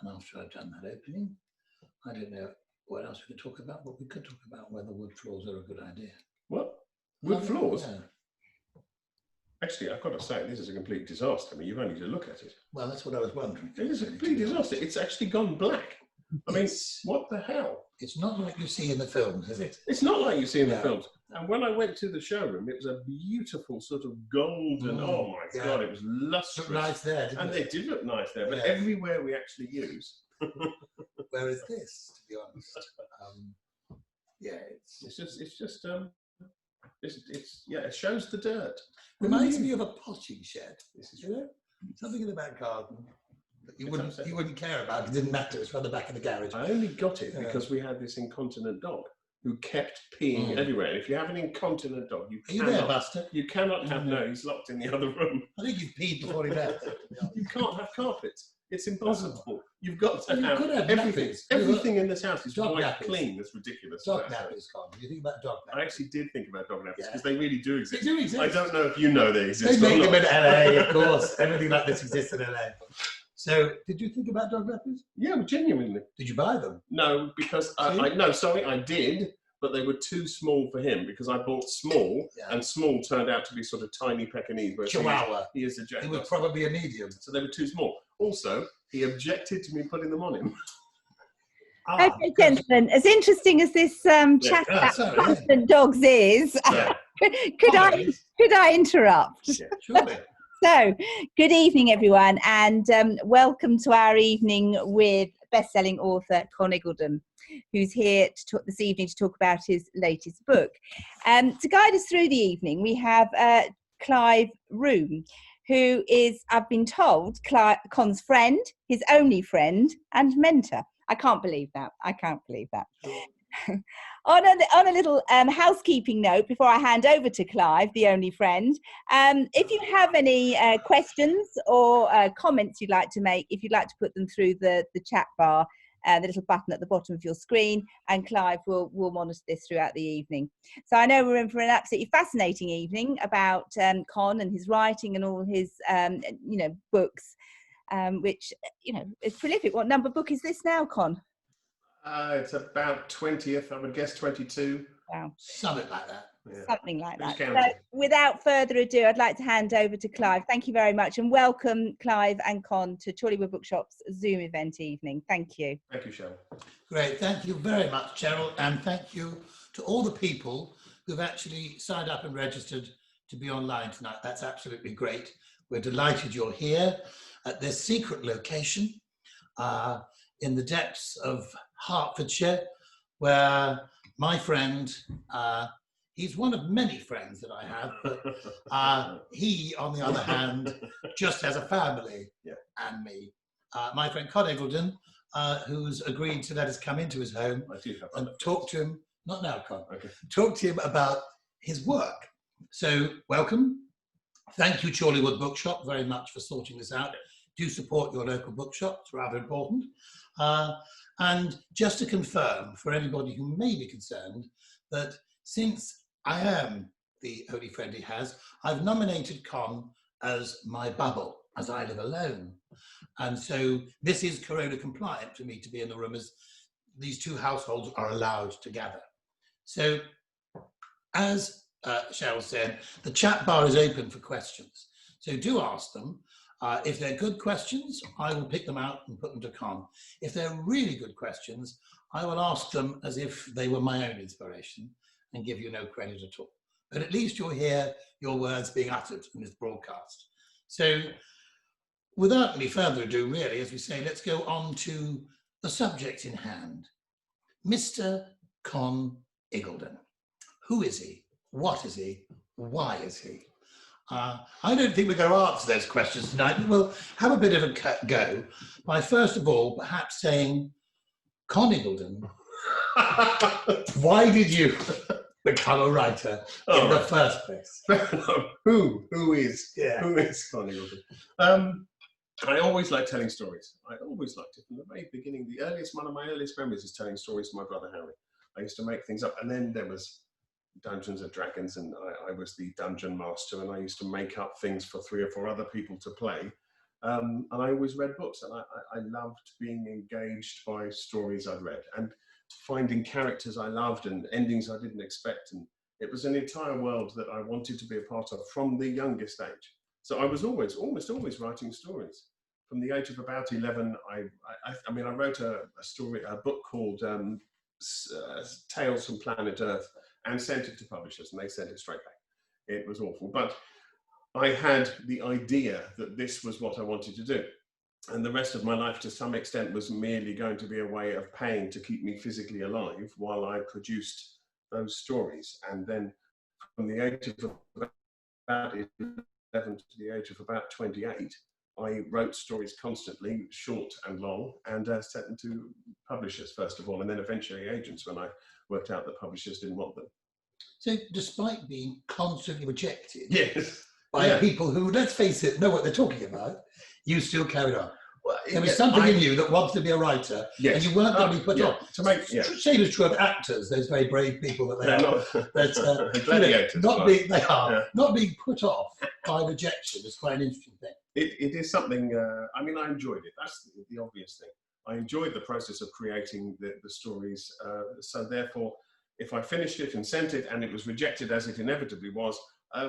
And after I'd done that opening, I didn't know what else we could talk about, but we could talk about whether wood floors are a good idea. What? Wood floors? Yeah. Actually, I've got to say, this is a complete disaster. I mean, you've only to look at it. Well, that's what I was wondering. It is a complete disaster. It's actually gone black. I mean, what the hell? It's not like you see in the films, is it? It's not like you see in the films. And when I went to the showroom, it was a beautiful sort of golden, oh my God, it was lustrous. Looked nice there, didn't it? And it did look nice there, but everywhere we actually use. Where is this, to be honest? It shows the dirt. Reminds me of a potting shed. This is something in the back garden that you wouldn't care about. It didn't matter. It's from the back of the garage. I only got it because we had this incontinent dog who kept peeing everywhere. And if you have an incontinent dog, you cannot have. No, he's locked in the other room. I think you've peed before he left. You can't have carpets. It's impossible. You've got to have everything. Nappies. Everything in this house is Dog quite nappies. clean. That's ridiculous. Dog nappies, Con. You think about dog nappies? I actually did think about dog nappies because they really do exist. They do exist. I don't know if you know they exist. They make them in LA, of course. Everything like this exists in LA. So, did you think about dog nappies? Yeah, genuinely. Did you buy them? No, because I did, but they were too small for him because I bought small, and small turned out to be sort of tiny Pekingese. Chihuahua. He is a Jack. He was probably a medium. So they were too small. Also, he objected to me putting them on him. Okay, gentlemen, as interesting as this chat about constant dogs is, could I interrupt? Yeah, surely. So, good evening, everyone, and welcome to our evening with best-selling author Conn Iggulden, who's here this evening to talk about his latest book. To guide us through the evening, we have Clive Room, who is, I've been told, Conn's friend, his only friend, and mentor. I can't believe that. On a little housekeeping note, before I hand over to Clive, the only friend, if you have any questions or comments you'd like to make, if you'd like to put them through the chat bar, the little button at the bottom of your screen, and Clive will monitor this throughout the evening. So I know we're in for an absolutely fascinating evening about Conn and his writing and all his books, which is prolific. What number book is this now, Conn? It's about 20th, I would guess 22. Wow. Something like that. Yeah. Something like that. So without further ado, I'd like to hand over to Clive. Thank you very much, and welcome Clive and Conn to Chorleywood Bookshop's Zoom event evening. Thank you. Thank you, Cheryl. Great, thank you very much, Cheryl, and thank you to all the people who've actually signed up and registered to be online tonight. That's absolutely great. We're delighted you're here at this secret location in the depths of Hertfordshire, where my friend, he's one of many friends that I have, but he, on the other hand, just has a family and me. My friend Conn Iggulden, who's agreed to let us come into his home and talk to him, not now, Conn, talk to him about his work. So, welcome. Thank you, Chorleywood Bookshop, very much for sorting this out. Do support your local bookshop, it's rather important. And just to confirm, for anybody who may be concerned, that since I am the only friend he has, I've nominated Conn as my bubble, as I live alone. And so this is Corona compliant for me to be in the room, as these two households are allowed to gather. So as Cheryl said, the chat bar is open for questions. So do ask them. If they're good questions, I will pick them out and put them to Conn. If they're really good questions, I will ask them as if they were my own inspiration and give you no credit at all. But at least you'll hear your words being uttered in this broadcast. So without any further ado, really, as we say, let's go on to the subject in hand. Mr. Conn Iggulden. Who is he? What is he? Why is he? I don't think we're going to answer those questions tonight, but we'll have a bit of a go by, first of all, perhaps saying, Conn Iggulden, why did you become a writer in the first place? Who is Conn Iggulden? I always liked telling stories. I always liked it from the very beginning. One of my earliest memories is telling stories to my brother Harry. I used to make things up, and then there was Dungeons and Dragons, and I was the dungeon master, and I used to make up things for 3 or 4 other people to play. And I always read books, and I loved being engaged by stories I'd read and finding characters I loved and endings I didn't expect. And it was an entire world that I wanted to be a part of from the youngest age. So I was almost always writing stories. From the age of about 11, I mean, I wrote a book called Tales from Planet Earth, and sent it to publishers, and they sent it straight back. It was awful, but I had the idea that this was what I wanted to do. And the rest of my life, to some extent, was merely going to be a way of paying to keep me physically alive while I produced those stories. And then from the age of about 11 to the age of about 28, I wrote stories constantly, short and long, and sent them to publishers first of all, and then eventually agents when I worked out that publishers didn't want them. So despite being constantly rejected Yes. by people who, let's face it, know what they're talking about, you still carried on. Well, there was something in you that wants to be a writer, and you weren't going to be put off. Same is true of actors; those very brave people that they are. Gladiators. Not being put off by rejection is quite an interesting thing. It is something. I mean, I enjoyed it. That's the obvious thing. I enjoyed the process of creating the stories. So therefore, if I finished it and sent it, and it was rejected as it inevitably was,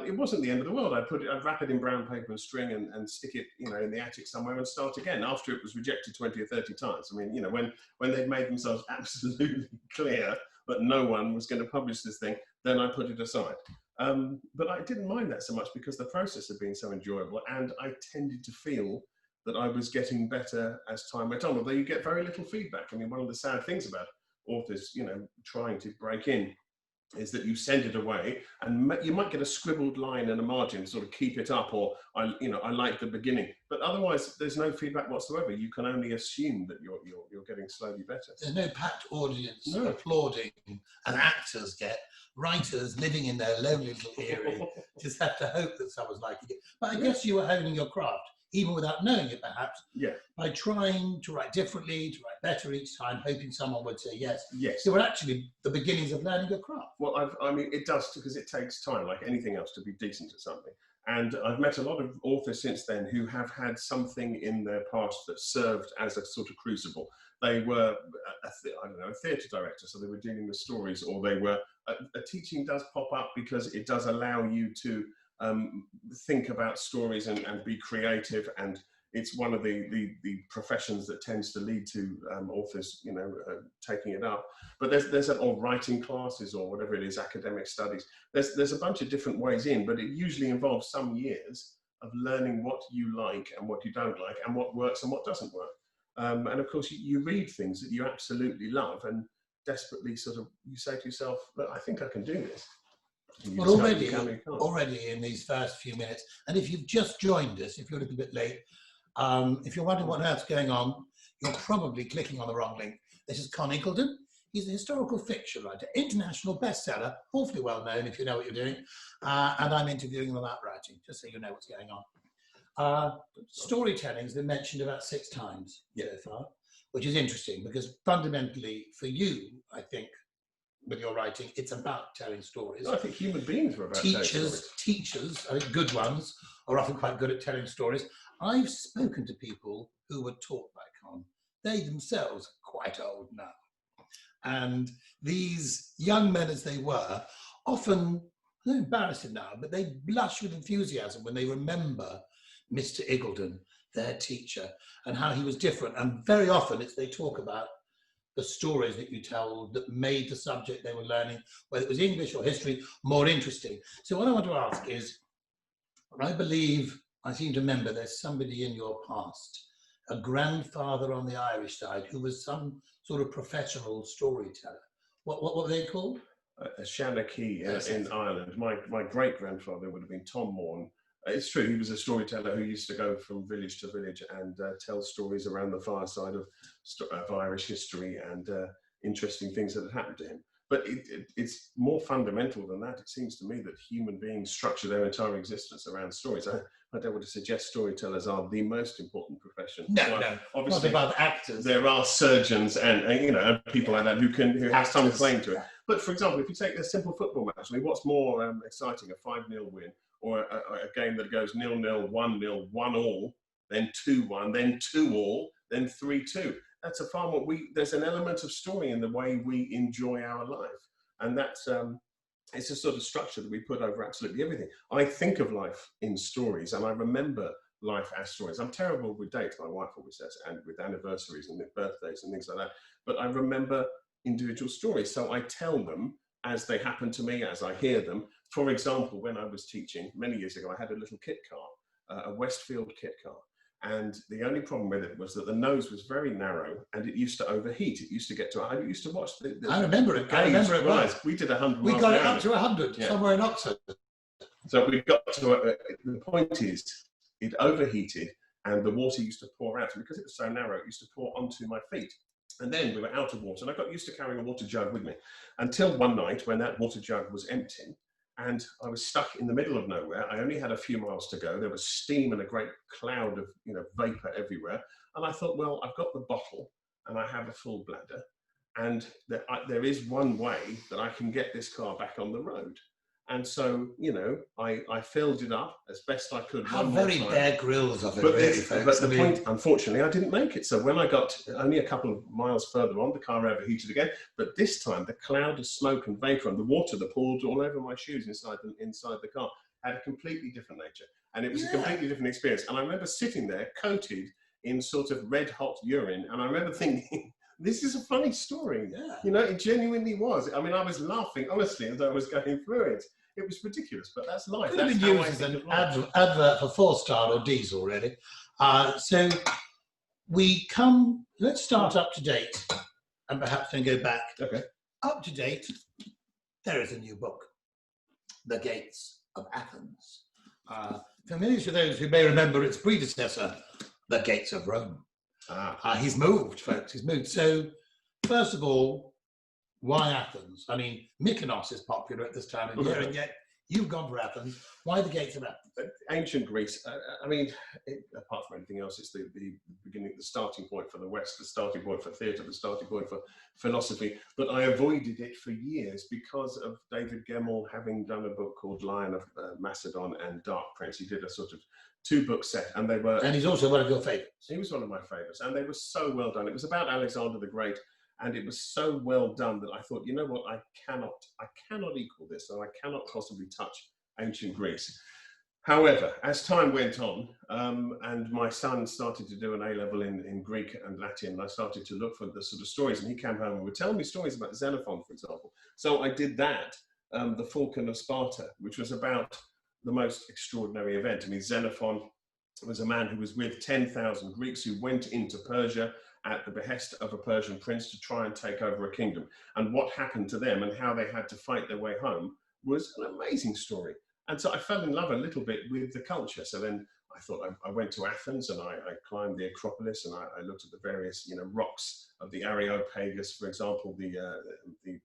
it wasn't the end of the world. I'd wrap it in brown paper and string and stick it, in the attic somewhere and start again after it was rejected 20 or 30 times. I mean, when they'd made themselves absolutely clear that no one was going to publish this thing, then I put it aside. But I didn't mind that so much because the process had been so enjoyable, and I tended to feel that I was getting better as time went on, although you get very little feedback. I mean, one of the sad things about authors, trying to break in, is that you send it away and you might get a scribbled line and a margin, sort of keep it up, or I like the beginning, but otherwise there's no feedback whatsoever. You can only assume that you're getting slowly better. There's no packed audience applauding, and actors get. Writers living in their lonely little eyrie just have to hope that someone's liking it. But I guess you were honing your craft, even without knowing it, perhaps. Yeah. By trying to write differently, to write better each time, hoping someone would say yes. Yes. So were actually the beginnings of learning your craft. Well, I mean, it does, because it takes time, like anything else, to be decent at something. And I've met a lot of authors since then who have had something in their past that served as a sort of crucible. They were, a theatre director, so they were dealing with stories, or they were, teaching does pop up because it does allow you to think about stories and be creative, and it's one of the professions that tends to lead to authors, taking it up. But there's or writing classes or whatever it is, academic studies. There's a bunch of different ways in, but it usually involves some years of learning what you like and what you don't like, and what works and what doesn't work. And of course, you read things that you absolutely love and desperately you say to yourself, look, I think I can do this. Well, already in these first few minutes, and if you've just joined us, if you're a little bit late, if you're wondering what on earth's going on, you're probably clicking on the wrong link. This is Conn Iggulden. He's a historical fiction writer, international bestseller, awfully well known if you know what you're doing, and I'm interviewing him about writing, just so you know what's going on. Storytelling's been mentioned about 6 times so far, which is interesting because fundamentally for you, I think, with your writing, it's about telling stories. I think human beings are about telling stories. Teachers, I think good ones, are often quite good at telling stories. I've spoken to people who were taught by Conn. They themselves are quite old now. And these young men, as they were, often, they're embarrassed now, but they blush with enthusiasm when they remember Mr. Iggulden, their teacher, and how he was different. And very often they talk about the stories that you tell that made the subject they were learning, whether it was English or history, more interesting. So what I want to ask is, I seem to remember there's somebody in your past, a grandfather on the Irish side, who was some sort of professional storyteller. What were they called? A Shanachie in Ireland. My great-grandfather would have been Tom Morn. It's true, he was a storyteller who used to go from village to village and tell stories around the fireside of Irish history and interesting things that had happened to him. But it's more fundamental than that. It seems to me that human beings structure their entire existence around stories. I don't want to suggest storytellers are the most important profession. No, obviously, not about actors. There are surgeons and people like that who have some claim to it. But for example, if you take a simple football match, I mean, what's more exciting, a 5-0 win or a game that goes 0-0, 1-0, 1-1, then 2-1, then 2-2, then 3-2. That's a far more, there's an element of story in the way we enjoy our life. And that's, it's a sort of structure that we put over absolutely everything. I think of life in stories, and I remember life as stories. I'm terrible with dates, my wife always says, and with anniversaries and with birthdays and things like that. But I remember individual stories. So I tell them as they happen to me, as I hear them. For example, when I was teaching many years ago, I had a little kit car, a Westfield kit car. And the only problem with it was that the nose was very narrow and it used to overheat. It used to get to, I used to watch the I remember it. I remember it rise. We did 100 We miles got an it hour. up to 100 somewhere in Oxford. So we got to, the point is, it overheated and the water used to pour out. And because it was so narrow, it used to pour onto my feet. And then we were out of water and I got used to carrying a water jug with me until one night when that water jug was empty and I was stuck in the middle of nowhere. I only had a few miles to go. There was steam and a great cloud of vapor everywhere. And I thought, well, I've got the bottle and I have a full bladder. And there is one way that I can get this car back on the road. And so, I filled it up as best I could. How very Bear Grylls of it, but really, folks. But the point, unfortunately, I didn't make it. So when I got only a couple of miles further on, the car overheated again. But this time, the cloud of smoke and vapor and the water that poured all over my shoes inside the car had a completely different nature. And it was a completely different experience. And I remember sitting there coated in sort of red hot urine. And I remember thinking, this is a funny story. Yeah. It genuinely was. I mean, I was laughing, honestly, as I was going through it. It was ridiculous, but that's life. Could have been used as an advert for 4-star or diesel, really. So let's start up to date and perhaps then go back. Okay. Up to date, there is a new book, The Gates of Athens. Familiar to those who may remember its predecessor, The Gates of Rome. He's moved, folks, he's moved. So, first of all, why Athens? I mean, Mykonos is popular at this time of year, and yet you've gone for Athens. Why the Gates of Athens? Ancient Greece, I mean, apart from anything else, it's the beginning, the starting point for the West, the starting point for theatre, the starting point for philosophy. But I avoided it for years because of David Gemmell having done a book called Lion of Macedon and Dark Prince. He did a sort of 2-book set, and they were... And he's also one of your favourites. He was one of my favourites, and they were so well done. It was about Alexander the Great, and it was so well done that I thought, you know what, I cannot equal this, and I cannot possibly touch ancient Greece. However, as time went on, and my son started to do an A-level in Greek and Latin, and I started to look for the sort of stories, and he came home and would tell me stories about Xenophon, for example. So I did that, the Falcon of Sparta, which was about the most extraordinary event. I mean, Xenophon was a man who was with 10,000 Greeks who went into Persia at the behest of a Persian prince to try and take over a kingdom. And what happened to them and how they had to fight their way home was an amazing story. And so I fell in love a little bit with the culture. So then I thought I went to Athens and I climbed the Acropolis and I looked at the various rocks of the Areopagus, for example, the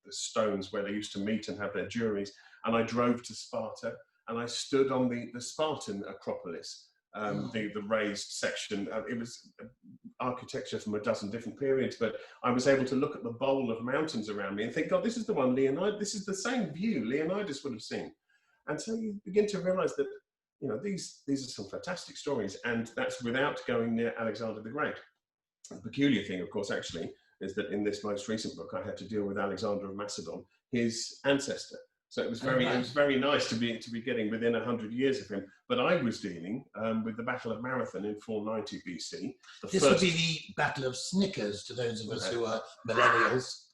stones where they used to meet and have their juries. And I drove to Sparta and I stood on the Spartan Acropolis. The raised section. It was architecture from a dozen different periods, but I was able to look at the bowl of mountains around me and think, God, this is the one this is the same view Leonidas would have seen. And so you begin to realize that, these are some fantastic stories, and that's without going near Alexander the Great. The peculiar thing, of course, actually, is that in this most recent book, I had to deal with Alexander of Macedon, his ancestor. So it was very nice to be getting within 100 years of him. But I was dealing with the Battle of Marathon in 490 BC. This would be the Battle of Snickers to those of us who are millennials.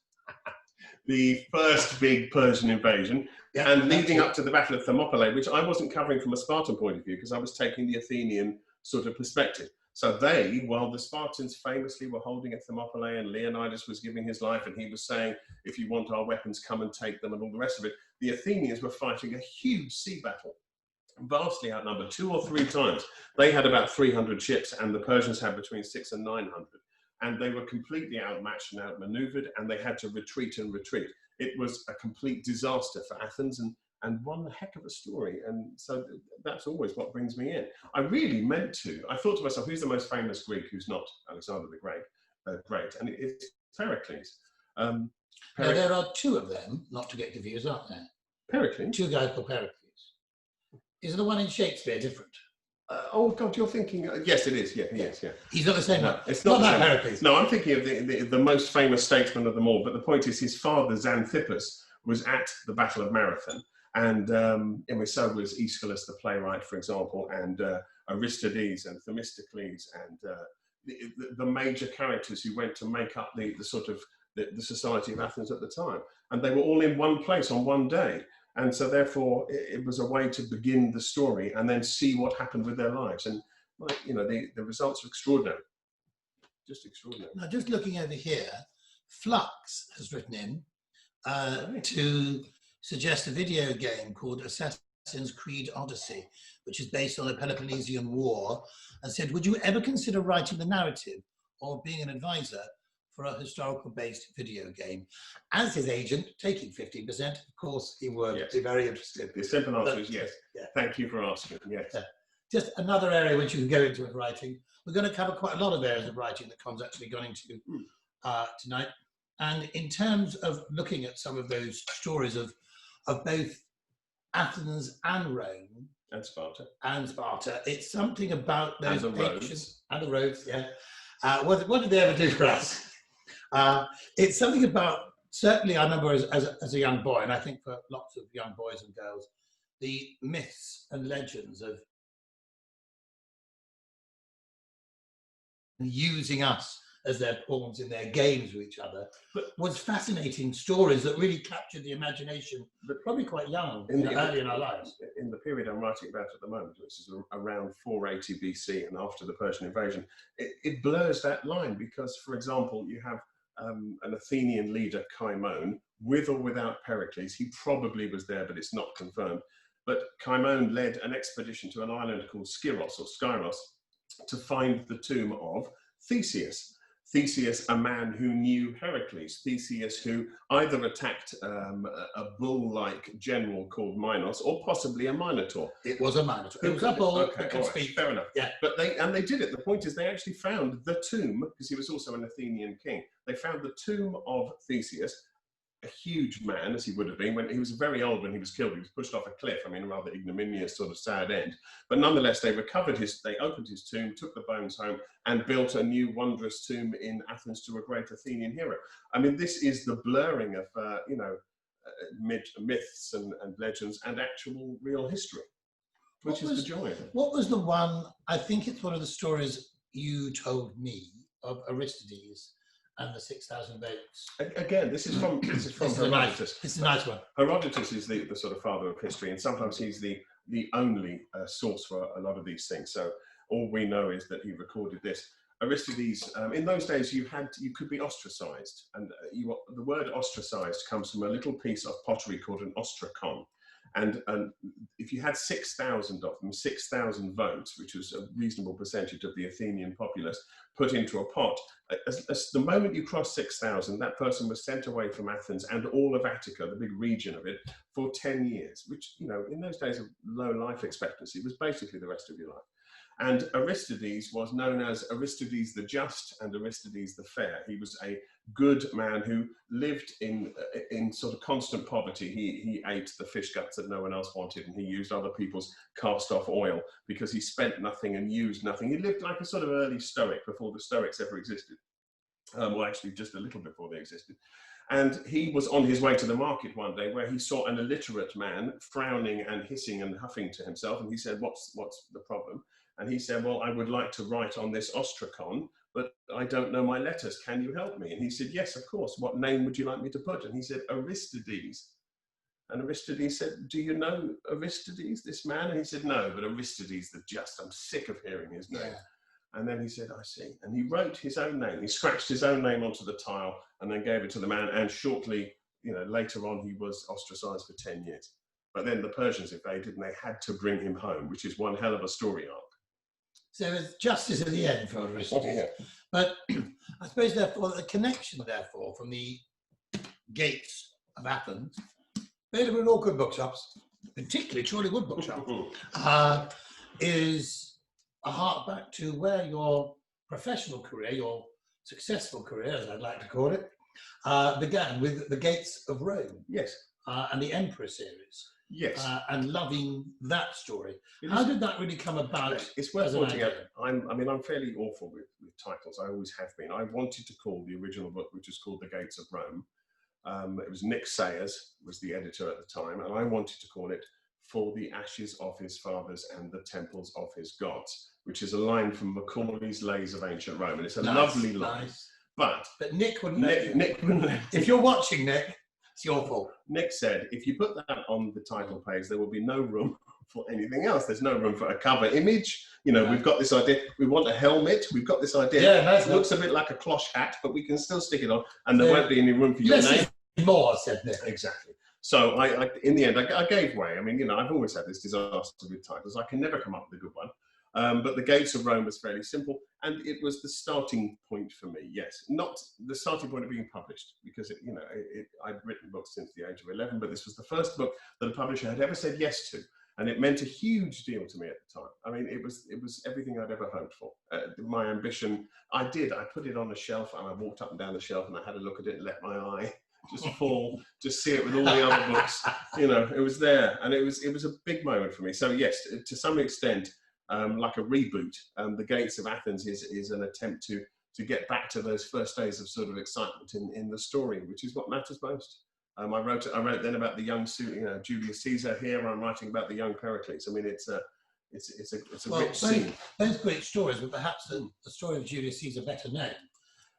The first big Persian invasion, and leading up to the Battle of Thermopylae, which I wasn't covering from a Spartan point of view because I was taking the Athenian sort of perspective. So while the Spartans famously were holding at Thermopylae and Leonidas was giving his life and he was saying, if you want our weapons, come and take them and all the rest of it, the Athenians were fighting a huge sea battle, vastly outnumbered 2 or 3 times. They had about 300 ships and the Persians had between 600 and 900. And they were completely outmatched and outmaneuvered and they had to retreat and retreat. It was a complete disaster for Athens and one heck of a story. And so that's always what brings me in. I really I thought to myself, who's the most famous Greek who's not Alexander the Great? And it's Pericles. Now, there are 2 of them, not to get confused, aren't there? Pericles? 2 guys called Pericles. Isn't the one in Shakespeare different? Oh God, you're thinking? Yes, it is. Yeah, he is. Yeah, He's not the same one. It's not that the Pericles. No, I'm thinking of the most famous statesman of them all. But the point is, his father Xanthippus was at the Battle of Marathon, and so was Aeschylus the playwright, for example, and Aristides and Themistocles, and the major characters who went to make up the society of Athens at the time, and they were all in one place on one day. And so therefore it was a way to begin the story and then see what happened with their lives. And the results are extraordinary. Just extraordinary. Now, just looking over here, Flux has written in to suggest a video game called Assassin's Creed Odyssey, which is based on the Peloponnesian War, and said, would you ever consider writing the narrative or being an advisor for a historical-based video game? As his agent, taking 15%, of course, he would be very interested. The simple answer is yes. Yeah. Thank you for asking. Yes. Yeah. Just another area which you can go into with writing. We're going to cover quite a lot of areas of writing that Conn's actually gone into tonight. And in terms of looking at some of those stories of both Athens and Rome and Sparta, it's something about those ancient and the roads. Yeah. What did they ever do for us? It's something about, certainly I remember as a young boy, and I think for lots of young boys and girls, the myths and legends of using us as their pawns in their games with each other, but was fascinating stories that really captured the imagination, but probably quite young, early in our lives. In the period I'm writing about at the moment, which is around 480 BC and after the Persian invasion, it blurs that line because, for example, you have an Athenian leader, Cimon, with or without Pericles. He probably was there, but it's not confirmed. But Cimon led an expedition to an island called Skyros to find the tomb of Theseus. Theseus, a man who knew Heracles. Theseus, who either attacked a bull-like general called Minos, or possibly a minotaur. It was a minotaur. It was a bull that could speak. Fair enough. Yeah. But they did it. The point is, they actually found the tomb, because he was also an Athenian king. They found the tomb of Theseus, a huge man, as he would have been when he was very old when he was killed. He was pushed off a cliff. I mean, a rather ignominious, sort of sad end. But nonetheless, they opened his tomb, took the bones home, and built a new wondrous tomb in Athens to a great Athenian hero. I mean, this is the blurring of myths and legends and actual real history, which is the joy. What was the one? I think it's one of the stories you told me of Aristides and the 6,000 votes. Again, this is from Herodotus. This is a nice one. Herodotus is the sort of father of history, and sometimes he's the only source for a lot of these things. So all we know is that he recorded this. Aristides, in those days, you could be ostracized, and the word ostracized comes from a little piece of pottery called an ostrakon. And if you had 6,000 of them, 6,000 votes, which was a reasonable percentage of the Athenian populace, put into a pot, as the moment you crossed 6,000, that person was sent away from Athens and all of Attica, the big region of it, for 10 years, which, in those days of low life expectancy, was basically the rest of your life. And Aristides was known as Aristides the Just and Aristides the Fair. He was a good man who lived in sort of constant poverty. He ate the fish guts that no one else wanted, and he used other people's cast-off oil because he spent nothing and used nothing. He lived like a sort of early Stoic before the Stoics ever existed. Well, actually, just a little before they existed. And he was on his way to the market one day where he saw an illiterate man frowning and hissing and huffing to himself. And he said, what's the problem? And he said, well, I would like to write on this ostrakon, but I don't know my letters. Can you help me? And he said, yes, of course. What name would you like me to put? And he said, Aristides. And Aristides said, do you know Aristides, this man? And he said, no, but Aristides the Just. I'm sick of hearing his name. Yeah. And then he said, I see. And he wrote his own name. He scratched his own name onto the tile and then gave it to the man. And shortly, later on, he was ostracized for 10 years. But then the Persians invaded and they had to bring him home, which is one hell of a story arc. So there's justice at the end for Aristides. Yeah. But I suppose, therefore, the connection, therefore, from the gates of Athens, available in all good bookshops, particularly Chorleywood bookshop, is a hark back to where your professional career, your successful career, as I'd like to call it, began with the Gates of Rome. Yes. And the Emperor series. Yes. And loving that story. How did that really come about? It's worth pointing out. I'm fairly awful with titles. I always have been. I wanted to call the original book, which was called The Gates of Rome. It was Nick Sayers was the editor at the time, and I wanted to call it For the Ashes of His Fathers and the Temples of His Gods, which is a line from Macaulay's Lays of Ancient Rome, and it's a lovely line. But Nick wouldn't. Nick wouldn't. If you're watching, Nick, it's your fault. Nick said, if you put that on the title page, there will be no room for anything else. There's no room for a cover image. You know, we've got this idea. We want a helmet. We've got this idea. Yeah, nice. It looks a bit like a cloche hat, but we can still stick it on, and there won't be any room for your name. More, said Nick. Exactly. So I in the end, I gave way. I mean, you know, I've always had this disaster with titles. I can never come up with a good one. But The Gates of Rome was fairly simple, and it was the starting point for me. Yes, not the starting point of being published, because I'd written books since the age of 11, but this was the first book that a publisher had ever said yes to, and it meant a huge deal to me at the time. I mean, it was everything I'd ever hoped for. My ambition, I put it on a shelf, and I walked up and down the shelf, and I had a look at it and let my eye just fall, just see it with all the other books. You know, it was there, and it was a big moment for me. So yes, to some extent. Like a reboot, The Gates of Athens is an attempt to get back to those first days of sort of excitement in the story, which is what matters most. I wrote then about the young Julius Caesar. Here I'm writing about the young Pericles. I mean, it's a rich scene. Those great stories, but perhaps the story of Julius Caesar better known,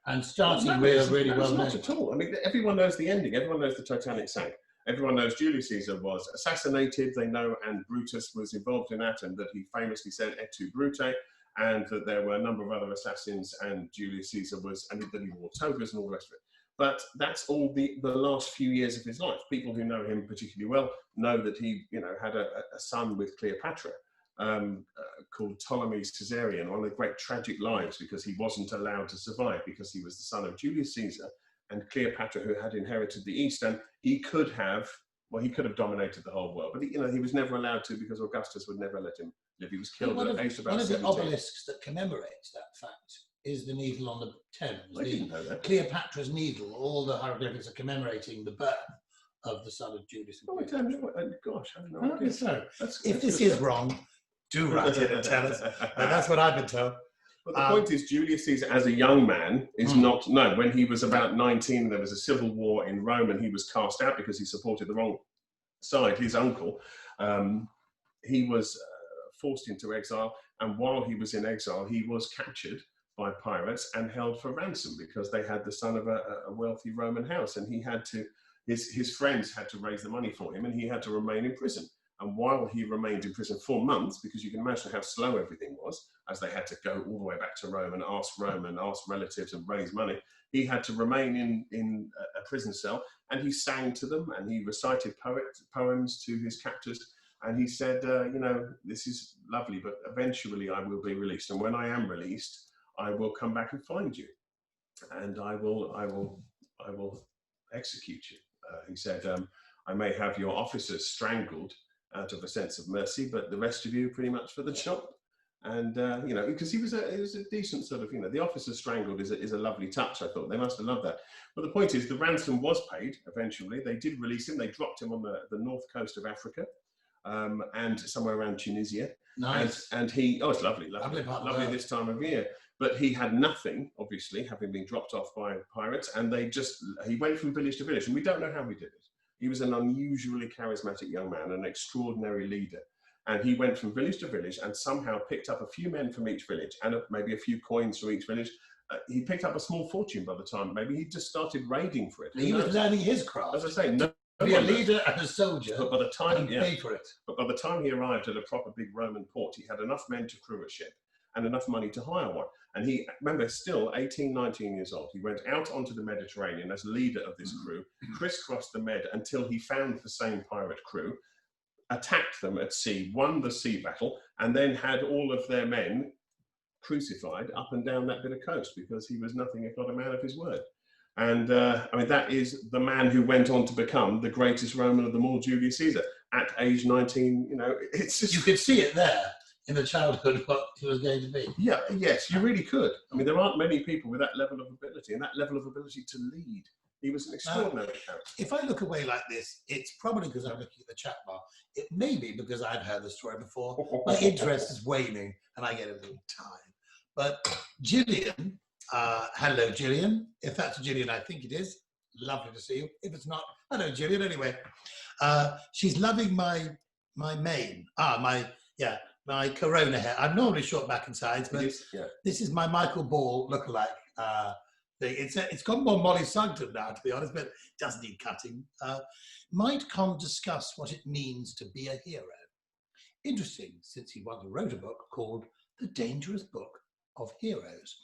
and starting with a really well known. Not at all. I mean, everyone knows the ending. Everyone knows the Titanic sank. Everyone knows Julius Caesar was assassinated, they know, and Brutus was involved in that, and that he famously said et tu Brute, and that there were a number of other assassins, and Julius Caesar and that he wore togas and all the rest of it. But that's all the last few years of his life. People who know him particularly well know that he, had a son with Cleopatra called Ptolemy Caesarion, one of the great tragic lives, because he wasn't allowed to survive because he was the son of Julius Caesar and Cleopatra, who had inherited the East, and he could have dominated the whole world, but he was never allowed to because Augustus would never let him live. He was killed at age about 17. One of the obelisks that commemorates that fact is the needle on the Thames. I didn't know that. Cleopatra's needle. All the hieroglyphics are commemorating the birth of the son of Julius. Oh, I don't know. Gosh, I don't know. So, if this is wrong, do write it and tell us. And that's what I've been told. But the point is, Julius Caesar, as a young man, is not. No, when he was about 19, there was a civil war in Rome, and he was cast out because he supported the wrong side. His uncle, he was forced into exile, and while he was in exile, he was captured by pirates and held for ransom because they had the son of a wealthy Roman house, and he had to. His friends had to raise the money for him, and he had to remain in prison. And while he remained in prison for months, because you can imagine how slow everything was, as they had to go all the way back to Rome and ask relatives and raise money, he had to remain in a prison cell, and he sang to them, and he recited poems to his captors, and he said, this is lovely, but eventually I will be released, and when I am released, I will come back and find you, and I will execute you. He said, I may have your officers strangled out of a sense of mercy, but the rest of you pretty much for the job. And because he was a decent sort of, the officer strangled is a lovely touch. I thought they must have loved that. But the point is, the ransom was paid eventually. They did release him. They dropped him on the north coast of Africa, and somewhere around Tunisia. Nice. And he, it's lovely Lovely this time of year. But he had nothing, obviously, having been dropped off by pirates, and he went from village to village, and we don't know how he did it. He was an unusually charismatic young man, an extraordinary leader. And he went from village to village and somehow picked up a few men from each village and maybe a few coins from each village. He picked up a small fortune by the time. Maybe he just started raiding for it. He was learning his craft. As I say, be a leader and a soldier, but by the time pay for it. But by the time he arrived at a proper big Roman port, he had enough men to crew a ship and enough money to hire one. And he, remember, still 18, 19 years old. He went out onto the Mediterranean as leader of this crew, crisscrossed the Med until he found the same pirate crew, attacked them at sea, won the sea battle, and then had all of their men crucified up and down that bit of coast because he was nothing if not a man of his word. And that is the man who went on to become the greatest Roman of them all, Julius Caesar, at age 19. It's just... You could see it there in the childhood what he was going to be. Yeah, yes, you really could. I mean, there aren't many people with that level of ability and that level of ability to lead. He was an extraordinary character. If I look away like this, it's probably because I'm looking at the chat bar. It may be because I've heard the story before. My interest is waning and I get a little tired. But Gillian, hello Gillian. If that's Gillian, I think it is. Lovely to see you. If it's not, hello Gillian anyway. She's loving my mane. My corona hair. I'm normally short back and sides, but this is my Michael Ball lookalike thing. It's got more Molly Sugden now, to be honest, but does need cutting. Might Conn discuss what it means to be a hero? Interesting, since he once wrote a book called The Dangerous Book of Heroes,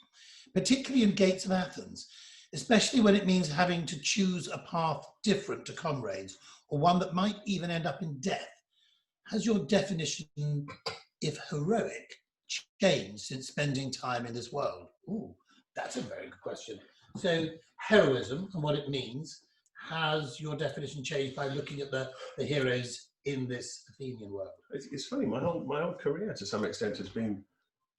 particularly in Gates of Athens, especially when it means having to choose a path different to comrades, or one that might even end up in death. Has your definition, if heroic, changed since spending time in this world? Ooh, that's a very good question. So heroism and what it means, has your definition changed by looking at the heroes in this Athenian world? It's funny, my whole career to some extent has been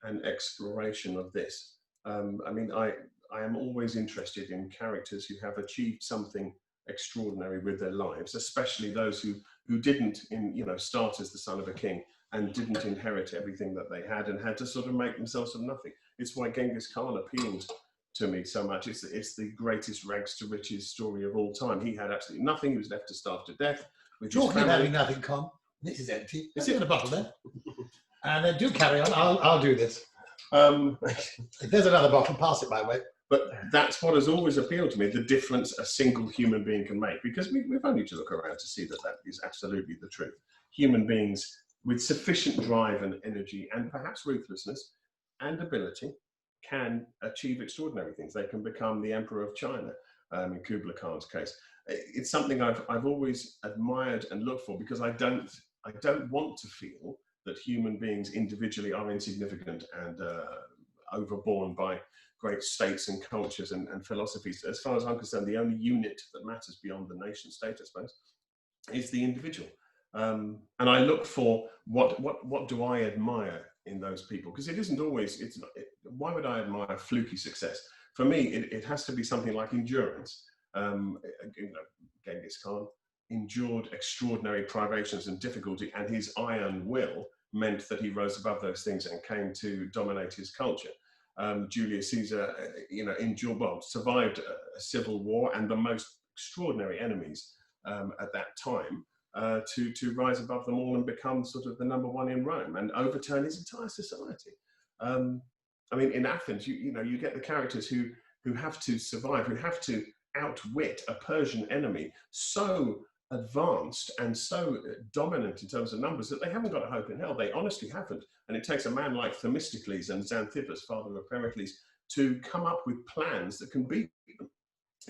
an exploration of this. I mean, I am always interested in characters who have achieved something extraordinary with their lives, especially those who didn't start as the son of a king and didn't inherit everything that they had and had to sort of make themselves of nothing. It's why Genghis Khan appealed to me so much. It's the greatest rags to riches story of all time. He had absolutely nothing. He was left to starve to death. Talking about nothing, Conn. This is empty. Is it in a bottle there? And do carry on. I'll do this. If there's another bottle, pass it my way. But that's what has always appealed to me, the difference a single human being can make, because we've only to look around to see that is absolutely the truth. Human beings with sufficient drive and energy and perhaps ruthlessness and ability can achieve extraordinary things. They can become the Emperor of China, in Kublai Khan's case. It's something I've always admired and looked for, because I don't want to feel that human beings individually are insignificant and overborne by great states and cultures and philosophies. As far as I'm concerned, the only unit that matters beyond the nation state, I suppose, is the individual. And I look for what do I admire in those people? Because it isn't always, why would I admire fluky success? For me, it has to be something like endurance. Genghis Khan endured extraordinary privations and difficulty, and his iron will meant that he rose above those things and came to dominate his culture. Julius Caesar, survived a civil war and the most extraordinary enemies at that time to rise above them all and become sort of the number one in Rome and overturn his entire society. I mean, in Athens, you get the characters who have to survive, who have to outwit a Persian enemy so advanced and so dominant in terms of numbers that they haven't got a hope in hell. They honestly haven't. And it takes a man like Themistocles and Xanthippus, father of Pericles, to come up with plans that can beat them.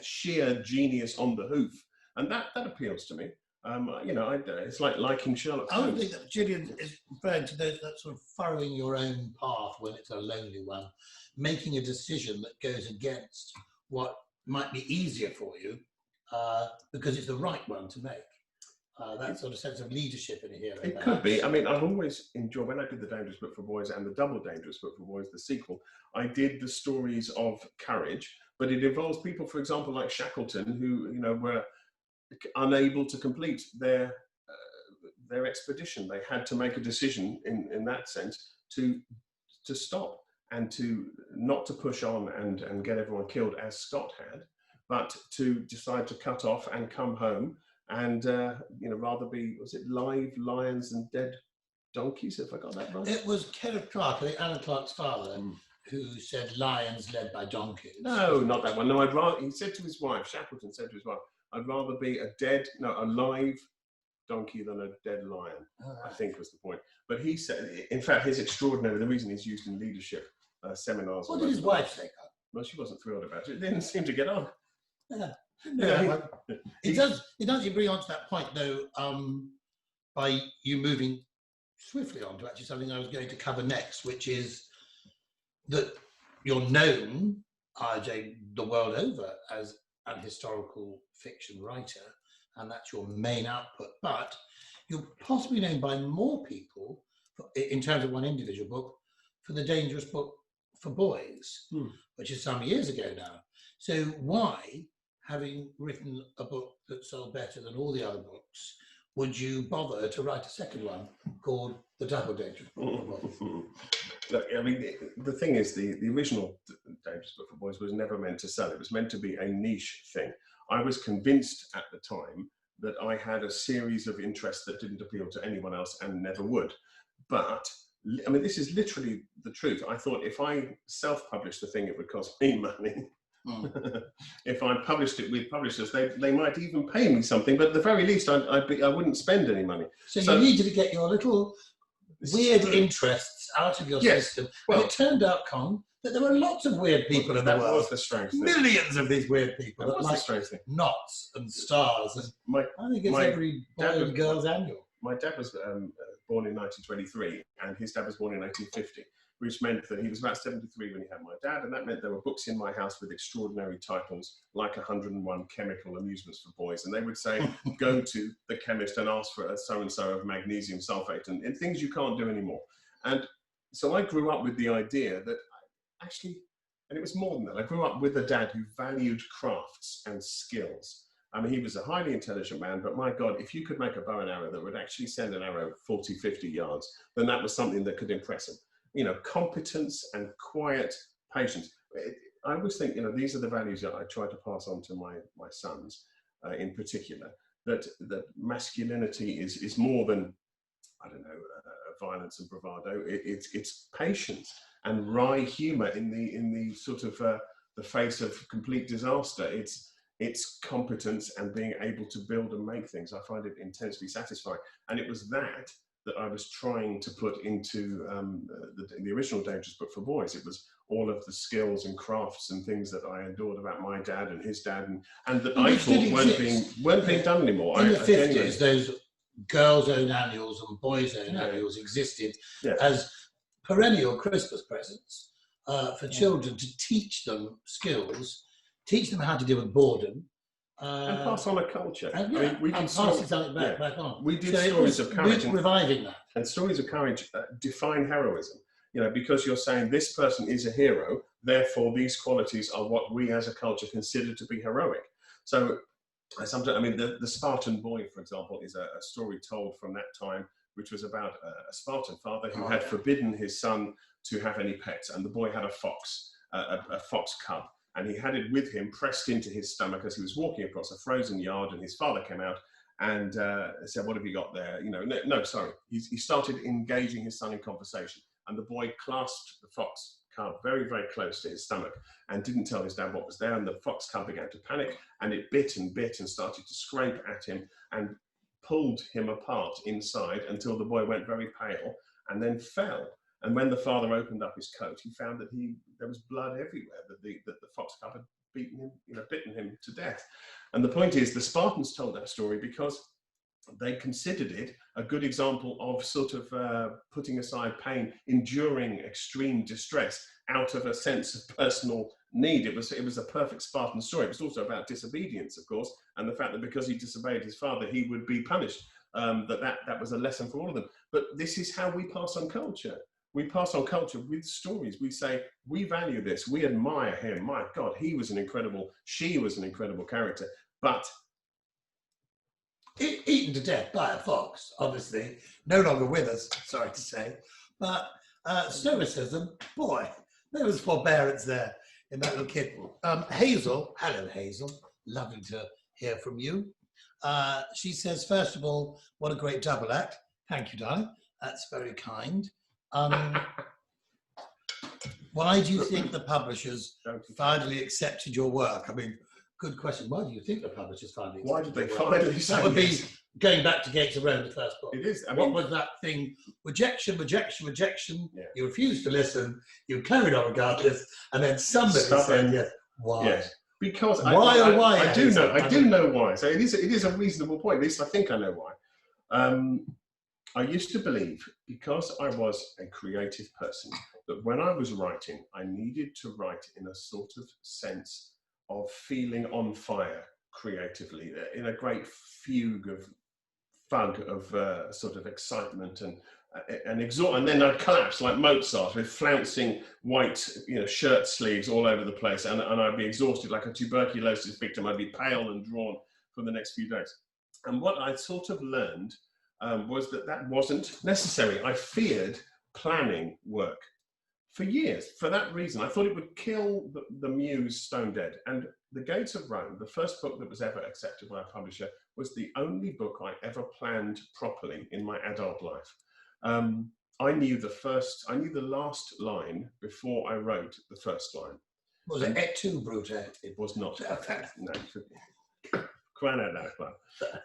Sheer genius on the hoof. And that appeals to me. It's like liking Sherlock Holmes. I would think that Gillian is referring to that sort of furrowing your own path when it's a lonely one, making a decision that goes against what might be easier for you, because it's the right one to make. That sort of sense of leadership in a hero. It could be. I mean, I've always enjoyed, when I did The Dangerous Book for Boys and The Double Dangerous Book for Boys, the sequel, I did the stories of courage, but it involves people, for example, like Shackleton, who, were unable to complete their expedition. They had to make a decision in that sense to stop and to not to push on and get everyone killed as Scott had, but to decide to cut off and come home and rather be, was it live lions and dead donkeys, if I got that right? It was Kenneth Clark, I think Alan Clark's father, who said lions led by donkeys. No, not that one. No, he said to his wife, Shackleton said to his wife, I'd rather be a live donkey than a dead lion, I think was the point. But he said, in fact, the reason he's used in leadership seminars. What did his wife say? Well, she wasn't thrilled about it. It didn't seem to get on. It does you bring on to that point, though, by you moving swiftly on to actually something I was going to cover next, which is that you're known, RJ, the world over as an historical fiction writer, and that's your main output, but you're possibly known by more people, in terms of one individual book, for The Dangerous Book for Boys, which is some years ago now. So why having written a book that sold better than all the other books, would you bother to write a second one called The Double Dangerous Book for Boys? Look, I mean, the thing is, the original Dangerous Book for Boys was never meant to sell. It was meant to be a niche thing. I was convinced at the time that I had a series of interests that didn't appeal to anyone else and never would. But, I mean, this is literally the truth. I thought if I self-published the thing, it would cost me money. If I published it with publishers, they might even pay me something, but at the very least, I wouldn't spend any money. So you needed to get your little weird interests out of your system. Well, and it turned out, Conn, that there were lots of weird people in the world. That was the strange thing. Millions of these weird people that was the strange thing. Knots and stars. And I think it's every boy and girl's annual. My dad was born in 1923, and his dad was born in 1950. Which meant that he was about 73 when he had my dad, and that meant there were books in my house with extraordinary titles, like 101 Chemical Amusements for Boys, and they would say, go to the chemist and ask for a so-and-so of magnesium sulfate, and things you can't do anymore. And so I grew up with the idea that actually, and it was more than that, I grew up with a dad who valued crafts and skills. I mean, he was a highly intelligent man, but my God, if you could make a bow and arrow that would actually send an arrow 40, 50 yards, then that was something that could impress him. You know, competence and quiet patience. I always think, you know, these are the values that I try to pass on to my sons in particular, that masculinity is more than, I don't know, violence and bravado. It's patience and wry humor in the sort of the face of complete disaster. It's competence and being able to build and make things. I find it intensely satisfying. And it was that I was trying to put into the original Dangerous Book for Boys. It was all of the skills and crafts and things that I adored about my dad and his dad, and that I thought weren't being done anymore. In the 50s, those girls' own annuals and boys' own annuals existed as perennial Christmas presents for children to teach them skills, teach them how to deal with boredom, and pass on a culture. I mean, we can pass something back on. We did stories of courage, reviving that. And stories of courage define heroism. You know, because you're saying this person is a hero, therefore these qualities are what we as a culture consider to be heroic. So, sometimes, I mean, the Spartan Boy, for example, is a story told from that time, which was about a Spartan father who had forbidden his son to have any pets, and the boy had a fox cub. And he had it with him, pressed into his stomach as he was walking across a frozen yard, and his father came out and said, "What have you got there?" You know, no, sorry. He started engaging his son in conversation, and the boy clasped the fox cub very, very close to his stomach and didn't tell his dad what was there. And the fox cub began to panic, and it bit and bit and started to scrape at him and pulled him apart inside until the boy went very pale and then fell. And when the father opened up his coat, he found that there was blood everywhere, that the fox cub had bitten him to death. And the point is, the Spartans told that story because they considered it a good example of sort of putting aside pain, enduring extreme distress out of a sense of personal need. It was a perfect Spartan story. It was also about disobedience, of course, and the fact that because he disobeyed his father, he would be punished. That was a lesson for all of them. But this is how we pass on culture. We pass on culture with stories. We say, we value this. We admire him. My God, she was an incredible character. But eaten to death by a fox, obviously, no longer with us, sorry to say. But stoicism, boy, there was forbearance there in that little kid. Hazel, hello Hazel, lovely to hear from you. She says, first of all, what a great double act. Thank you, darling. That's very kind. Why do you think the publishers finally accepted your work? I mean, good question. Why do you think the publishers finally accepted Why did they your work? finally say That would be going back to Gates of Rome, the first book. It is. I What mean, was that thing? Rejection. Yeah. You refused to listen. You carried on regardless, and then somebody said, "Yes, why?" Yes. Because why? I do know why. So it is a reasonable point. At least I think I know why. I used to believe, because I was a creative person, that when I was writing, I needed to write in a sort of sense of feeling on fire creatively, in a great fugue of sort of excitement and then I'd collapse like Mozart with flouncing white, shirt sleeves all over the place, and I'd be exhausted like a tuberculosis victim. I'd be pale and drawn for the next few days. And what I sort of learned was that wasn't necessary. I feared planning work for years. For that reason, I thought it would kill the muse stone dead. And The Gates of Rome, the first book that was ever accepted by a publisher, was the only book I ever planned properly in my adult life. I knew the last line before I wrote the first line. Was it et tu, Brute? It was not. Okay. No.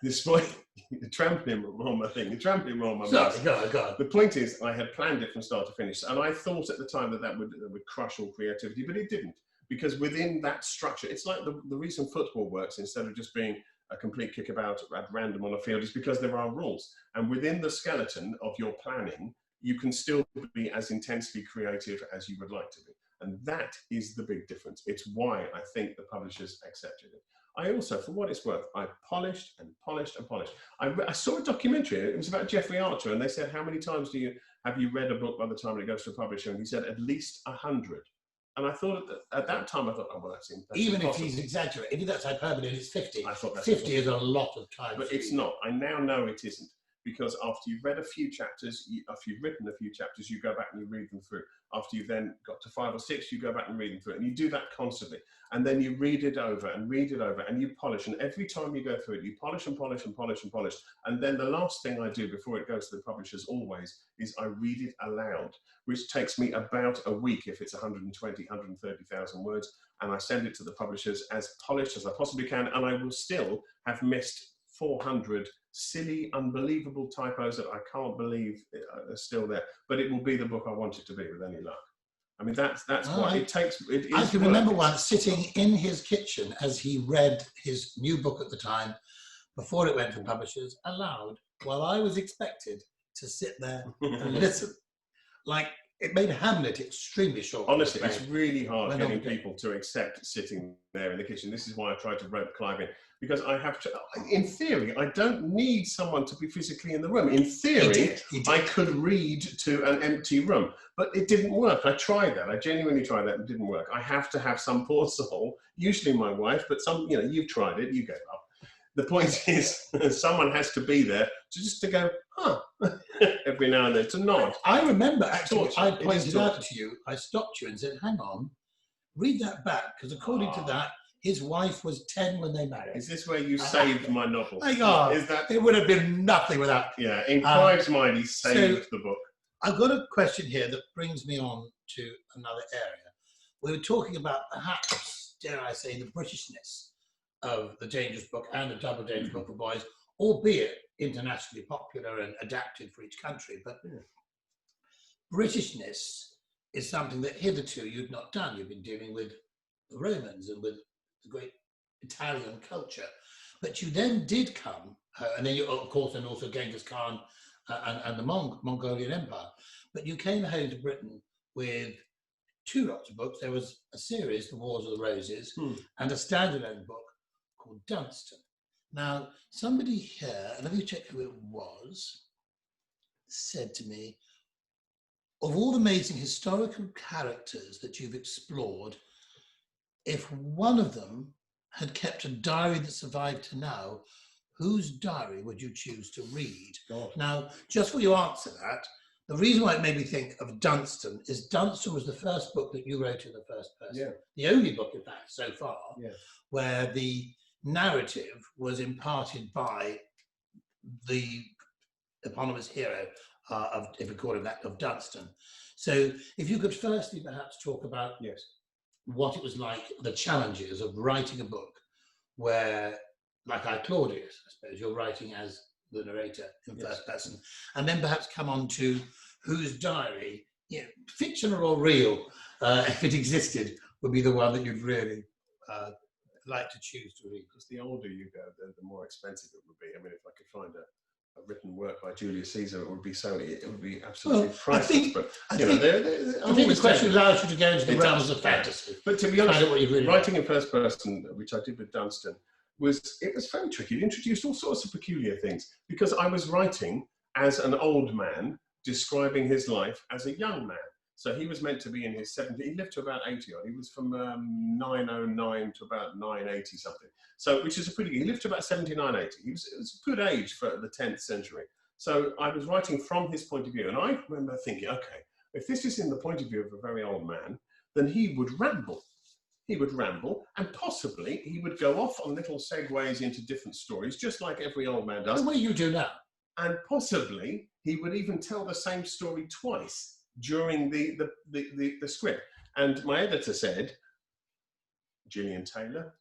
This boy, the trampling on my thing, the trampling on my mouse. Go on. The point is, I had planned it from start to finish, and I thought at the time that would crush all creativity, but it didn't, because within that structure, it's like the reason football works instead of just being a complete kickabout at random on a field is because there are rules, and within the skeleton of your planning, you can still be as intensely creative as you would like to be, and that is the big difference. It's why I think the publishers accepted it. I also, for what it's worth, I polished and polished and polished. I saw a documentary, it was about Jeffrey Archer, and they said, how many times have you read a book by the time it goes to a publisher? And he said, at least 100. And I thought, at that time, I thought, oh, well, that's even impossible. if he's exaggerating, if that's hyperbole, it's 50. I thought that's 50 is a lot of time. But it's not. I now know it isn't. Because after you've read a few chapters, after you've written a few chapters, you go back and you read them through. After you've then got to 5 or 6, you go back and read them through. And you do that constantly. And then you read it over and read it over and you polish. And every time you go through it, you polish and polish and polish and polish. And then the last thing I do before it goes to the publishers always is I read it aloud, which takes me about a week if it's 120, 130,000 words. And I send it to the publishers as polished as I possibly can. And I will still have missed 400 silly, unbelievable typos that I can't believe are still there. But it will be the book I want it to be with any luck. I mean, that's what it takes. I can remember once sitting in his kitchen as he read his new book at the time, before it went to publishers, aloud, while I was expected to sit there and listen. Like, it made Hamlet extremely short. Honestly, it's really hard getting people to accept sitting there in the kitchen. This is why I tried to rope Clive in, because I have to, in theory, I don't need someone to be physically in the room. In theory, he did. I could read to an empty room, but it didn't work. I tried that. I genuinely tried that. It didn't work. I have to have some poor soul, usually my wife, but you've tried it, you gave up. The point is, someone has to be there to go, huh, every now and then, to nod. I remember, actually, I pointed out to you, I stopped you and said, hang on, read that back, because according to that, his wife was 10 when they married. Is this where you saved my novel? Hang on, is that... it would have been nothing without... Yeah, in Clive's mind, he saved the book. I've got a question here that brings me on to another area. We were talking about, perhaps, dare I say, the Britishness of the Dangerous Book and the Double Dangerous Book for Boys, albeit internationally popular and adapted for each country. But Britishness is something that hitherto you've not done. You've been dealing with the Romans and with the great Italian culture. But you then did come, and then you, of course, and also Genghis Khan and the Mongolian Empire. But you came home to Britain with 2 lots of books. There was a series, The Wars of the Roses, and a standalone book called Dunstan. Now, somebody here, and let me check who it was, said to me, of all the amazing historical characters that you've explored, if one of them had kept a diary that survived to now, whose diary would you choose to read? God. Now, just for you answer that, the reason why it made me think of Dunstan is Dunstan was the first book that you wrote in the first person. Yeah. The only book, in fact, so far, where the narrative was imparted by the eponymous hero of, if we call him that, of Dunstan. So if you could firstly perhaps talk about what it was like, the challenges of writing a book where, like Claudius, I suppose, you're writing as the narrator in first person, and then perhaps come on to whose diary, fictional or real, if it existed, would be the one that you'd really like to choose to read. Because the older you go, the more expensive it would be. I mean, if I could find a written work by Julius Caesar, it would be absolutely priceless. I think the question allows you to go into the realms of fantasy. But to be honest, writing in first person, which I did with Dunstan, was very tricky. It introduced all sorts of peculiar things because I was writing as an old man describing his life as a young man. So he was meant to be in his 70s. He lived to about 80 odd. He was from 909 to about 980 something. So, which is a pretty good. He lived to about 79, 80. It was a good age for the 10th century. So I was writing from his point of view, and I remember thinking, okay, if this is in the point of view of a very old man, then he would ramble. He would ramble, and possibly he would go off on little segues into different stories, just like every old man does. The way you do now. And possibly he would even tell the same story twice during the script. And my editor said, Gillian Taylor,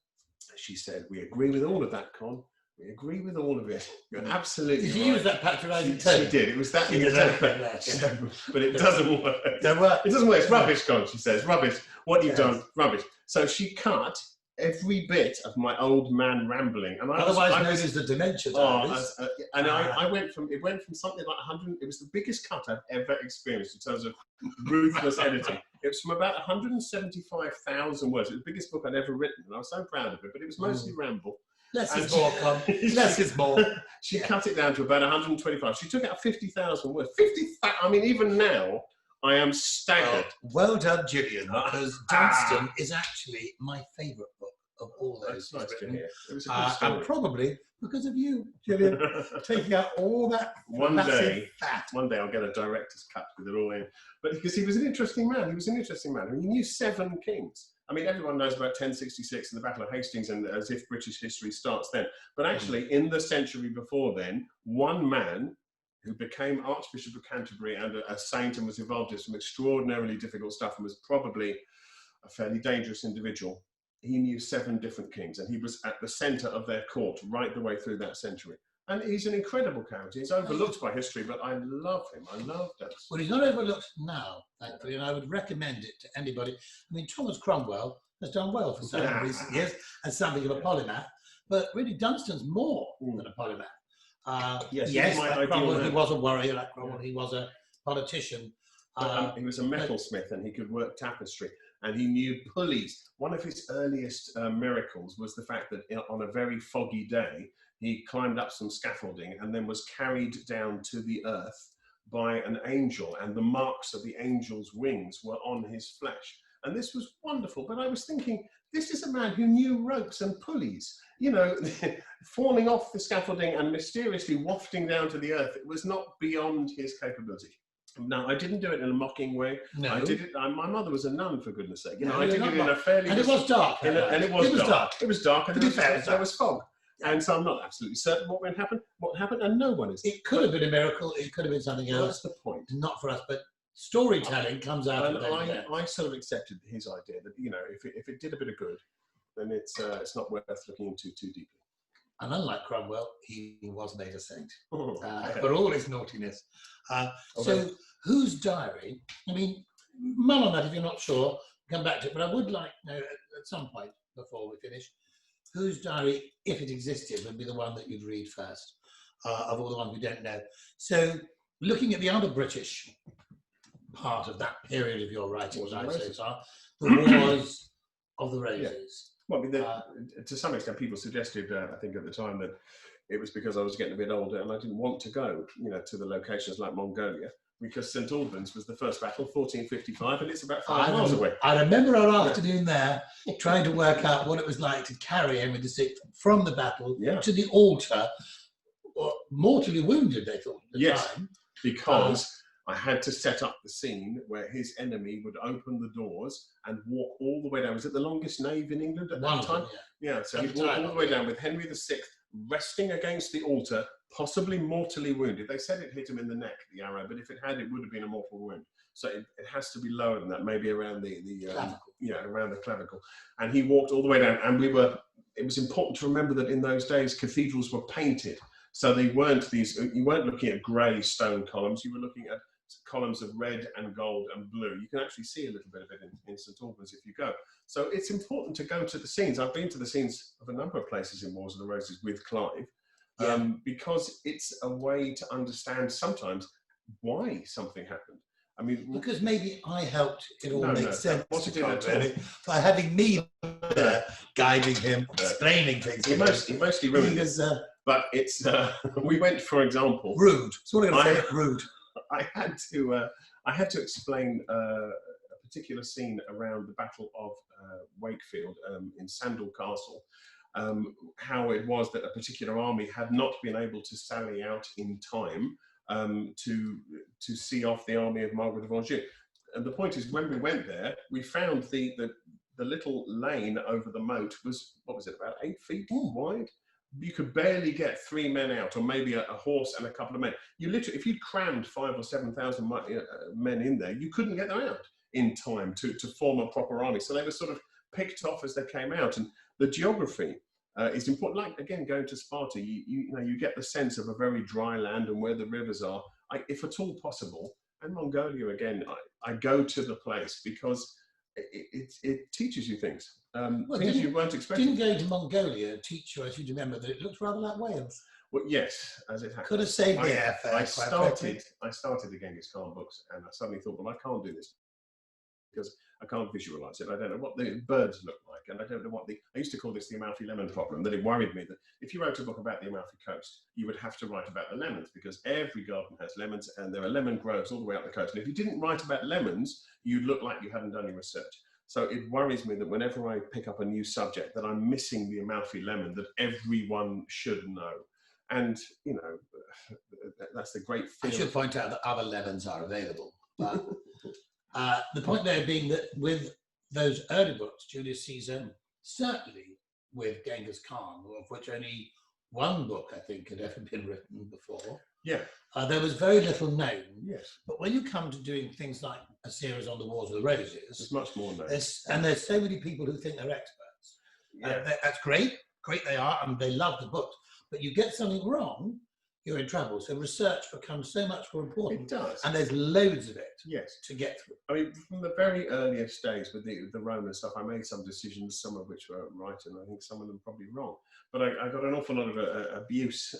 she said, we agree with all of that, Con. We agree with all of it. You're absolutely Did you right. use that patronising tone? She did. It was that exactly. But it doesn't work. Don't work. It doesn't work. It's rubbish, Con, she says. Rubbish. What you've done, rubbish. So she cut every bit of my old man rambling. And Otherwise known as the dementia diaries. I went from something like 100, it was the biggest cut I've ever experienced in terms of ruthless editing. It was from about 175,000 words. It was the biggest book I'd ever written, and I was so proud of it, but it was mostly ramble. Less is more, Con. Less is more. She cut it down to about 125. She took out 50,000 words. 50,000, I mean, even now, I am staggered. Well done, Gillian, because Dunstan is actually my favourite book of all those. That's nice to hear. It was a good story. And probably because of you, Gillian, taking out all that one day fat. One day I'll get a director's cut with it all in. But because he was an interesting man. He was an interesting man. I mean, he knew 7 kings. I mean, everyone knows about 1066 and the Battle of Hastings, and as if British history starts then. But actually, in the century before then, one man who became Archbishop of Canterbury and a saint and was involved in some extraordinarily difficult stuff and was probably a fairly dangerous individual. He knew 7 different kings, and he was at the centre of their court right the way through that century. And he's an incredible character. He's overlooked by history, but I love him. I love that. Well, he's not overlooked now, thankfully, and I would recommend it to anybody. I mean, Thomas Cromwell has done well for some recent years as something of a polymath, but really Dunstan's more than a polymath. Yes, like Cromwell, he was a warrior, like Cromwell, he was a politician. He was a metalsmith, and he could work tapestry, and he knew pulleys. One of his earliest miracles was the fact that on a very foggy day, he climbed up some scaffolding and then was carried down to the earth by an angel, and the marks of the angel's wings were on his flesh. And this was wonderful. But I was thinking, this is a man who knew ropes and pulleys, you know, falling off the scaffolding and mysteriously wafting down to the earth. It was not beyond his capability. No, I didn't do it in a mocking way. No. I did it. My mother was a nun, for goodness sake. You know, I did it in a fairly. And it was dark. And it was dark. It was dark, and there was fog. And so I'm not absolutely certain what happened, and no one is. It could have been a miracle. It could have been something else. That's the point. Not for us, but storytelling comes out of that. I sort of accepted his idea that, you know, if it did a bit of good, then it's not worth looking into too deeply. And unlike Cromwell, he was made a saint for all his naughtiness. So, whose diary? I mean, mull on that if you're not sure. Come back to it. But I would like to know at some point before we finish, whose diary, if it existed, would be the one that you'd read first of all the ones we don't know. So, looking at the other British part of that period of your writing, the Wars of the Roses. Well, I mean, to some extent, people suggested, I think at the time, that it was because I was getting a bit older and I didn't want to go, you know, to the locations like Mongolia, because St Albans was the first battle, 1455, and it's about 5 miles away. I remember our afternoon there, trying to work out what it was like to carry Henry VI from the battle to the altar, mortally wounded, they thought at the time. Because I had to set up the scene where his enemy would open the doors and walk all the way down. Was it the longest nave in England at that time? Yeah, so he'd walk all the way down with Henry VI resting against the altar, possibly mortally wounded. They said it hit him in the neck, the arrow, but if it had, it would have been a mortal wound. So it has to be lower than that, maybe around the clavicle. Around the clavicle. And he walked all the way down, and it was important to remember that in those days, cathedrals were painted. So you weren't looking at grey stone columns, you were looking at columns of red and gold and blue. You can actually see a little bit of it in St Albans if you go. So it's important to go to the scenes. I've been to the scenes of a number of places in Wars of the Roses with Clive, because it's a way to understand sometimes why something happened. I mean, because maybe I helped it all make sense by having me there, guiding him, explaining things. He mostly ruined it. But it's we went, for example, rude. That's what I'm going to say. Rude. I had to explain a particular scene around the Battle of Wakefield in Sandal Castle. How it was that a particular army had not been able to sally out in time to see off the army of Margaret of Anjou. And the point is, when we went there, we found the little lane over the moat was, what was it, about 8 feet wide? You could barely get 3 men out, or maybe a horse and a couple of men. You literally, if you'd crammed 5,000 or 7,000 men in there, you couldn't get them out in time to form a proper army. So they were sort of picked off as they came out. And the geography is important. Like, again, going to Sparta, you get the sense of a very dry land and where the rivers are, if at all possible. And Mongolia, again, I go to the place because it teaches you things. Things you weren't expecting. Didn't going to Mongolia teach you, as you remember, that it looks rather like Wales? Well, yes, as it happened. Could have saved the airfare. I started the Genghis Khan books, and I suddenly thought, well, I can't do this because I can't visualize it. I don't know what the birds look like, and I don't know what I used to call this the Amalfi lemon problem, that it worried me that if you wrote a book about the Amalfi coast, you would have to write about the lemons, because every garden has lemons, and there are lemon groves all the way up the coast. And if you didn't write about lemons, you'd look like you hadn't done any research. So it worries me that whenever I pick up a new subject, that I'm missing the Amalfi lemon that everyone should know. And, that's the great thing. I should point out that other lemons are available. But the point there being that with those early books, Julius Caesar, certainly with Genghis Khan, of which only one book, I think, had ever been written before. Yeah. There was very little known. Yes. But when you come to doing things like a series on the Wars of the Roses, there's much more known. And there's so many people who think they're experts. Yeah. That's great. Great they are, and they love the book. But you get something wrong, you're in trouble. So research becomes so much more important. It does. And there's loads of it yes. to get through. I mean, from the very earliest days with the Roman stuff, I made some decisions, some of which were right, and I think some of them probably wrong. But I got an awful lot of abuse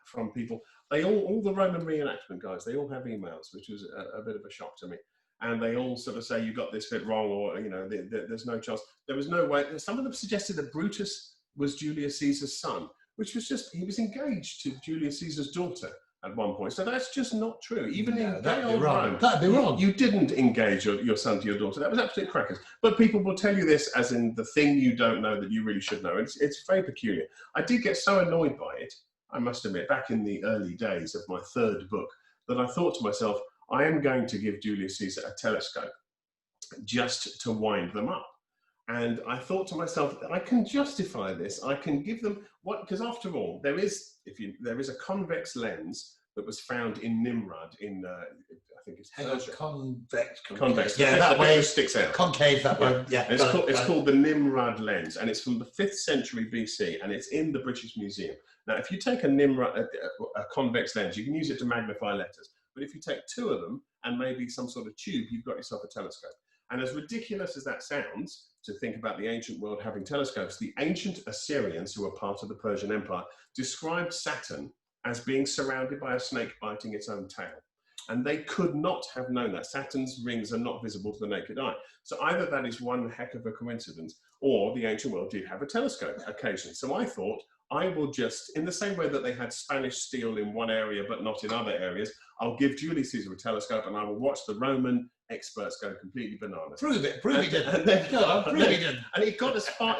from people. All the Roman reenactment guys, they all have emails, which was a bit of a shock to me. And they all sort of say, you got this bit wrong, or, there's no chance. There was no way. Some of them suggested that Brutus was Julius Caesar's son, which was just, he was engaged to Julius Caesar's daughter at one point. So that's just not true. Even in that'd be wrong. That'd be wrong. You didn't engage your son to your daughter. That was absolute crackers. But people will tell you this as in the thing you don't know that you really should know. It's very peculiar. I did get so annoyed by it, I must admit, back in the early days of my third book, that I thought to myself, I am going to give Julius Caesar a telescope just to wind them up. And I thought to myself, I can justify this. I can give them because after all, there is a convex lens that was found in Nimrud in, I think it's Persia. Convex. Yeah, that way sticks out. Concave, that one. Yeah. It's called the Nimrud lens, and it's from the 5th century BC, and it's in the British Museum. Now, if you take a convex lens, you can use it to magnify letters. But if you take 2 of them and maybe some sort of tube, you've got yourself a telescope. And as ridiculous as that sounds, to think about the ancient world having telescopes, the ancient Assyrians, who were part of the Persian Empire, described Saturn as being surrounded by a snake biting its own tail. And they could not have known that. Saturn's rings are not visible to the naked eye. So either that is one heck of a coincidence, or the ancient world did have a telescope occasionally. So I thought, I will just, in the same way that they had Spanish steel in one area but not in other areas, I'll give Julius Caesar a telescope and I will watch the Roman experts go completely bananas. Prove it he did. And it got as far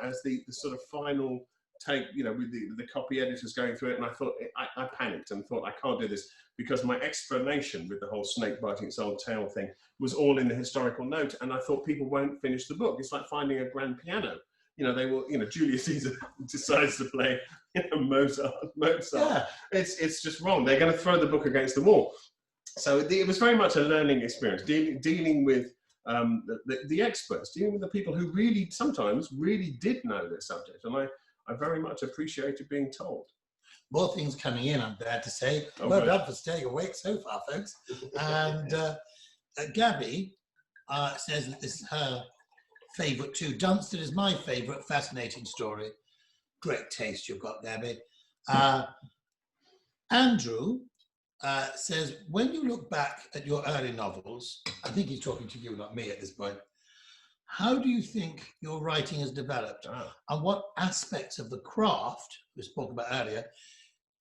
as the sort of final take, with the copy editors going through it, and I thought, I panicked and thought, I can't do this, because my explanation with the whole snake biting its own tail thing was all in the historical note, and I thought people won't finish the book. It's like finding a grand piano. They will, Julius Caesar decides to play Mozart. Yeah. It's just wrong. They're going to throw the book against the wall. So it was very much a learning experience, dealing with the experts, dealing with the people who sometimes really did know their subject. And I very much appreciated being told. More things coming in, I'm glad to say. Okay. Well done for staying awake so far, folks. And Gabby says that this is her favourite too. Dunstan is my favourite. Fascinating story. Great taste you've got, Gabby. Andrew says, when you look back at your early novels, I think he's talking to you, not me at this point, how do you think your writing has developed? And what aspects of the craft we spoke about earlier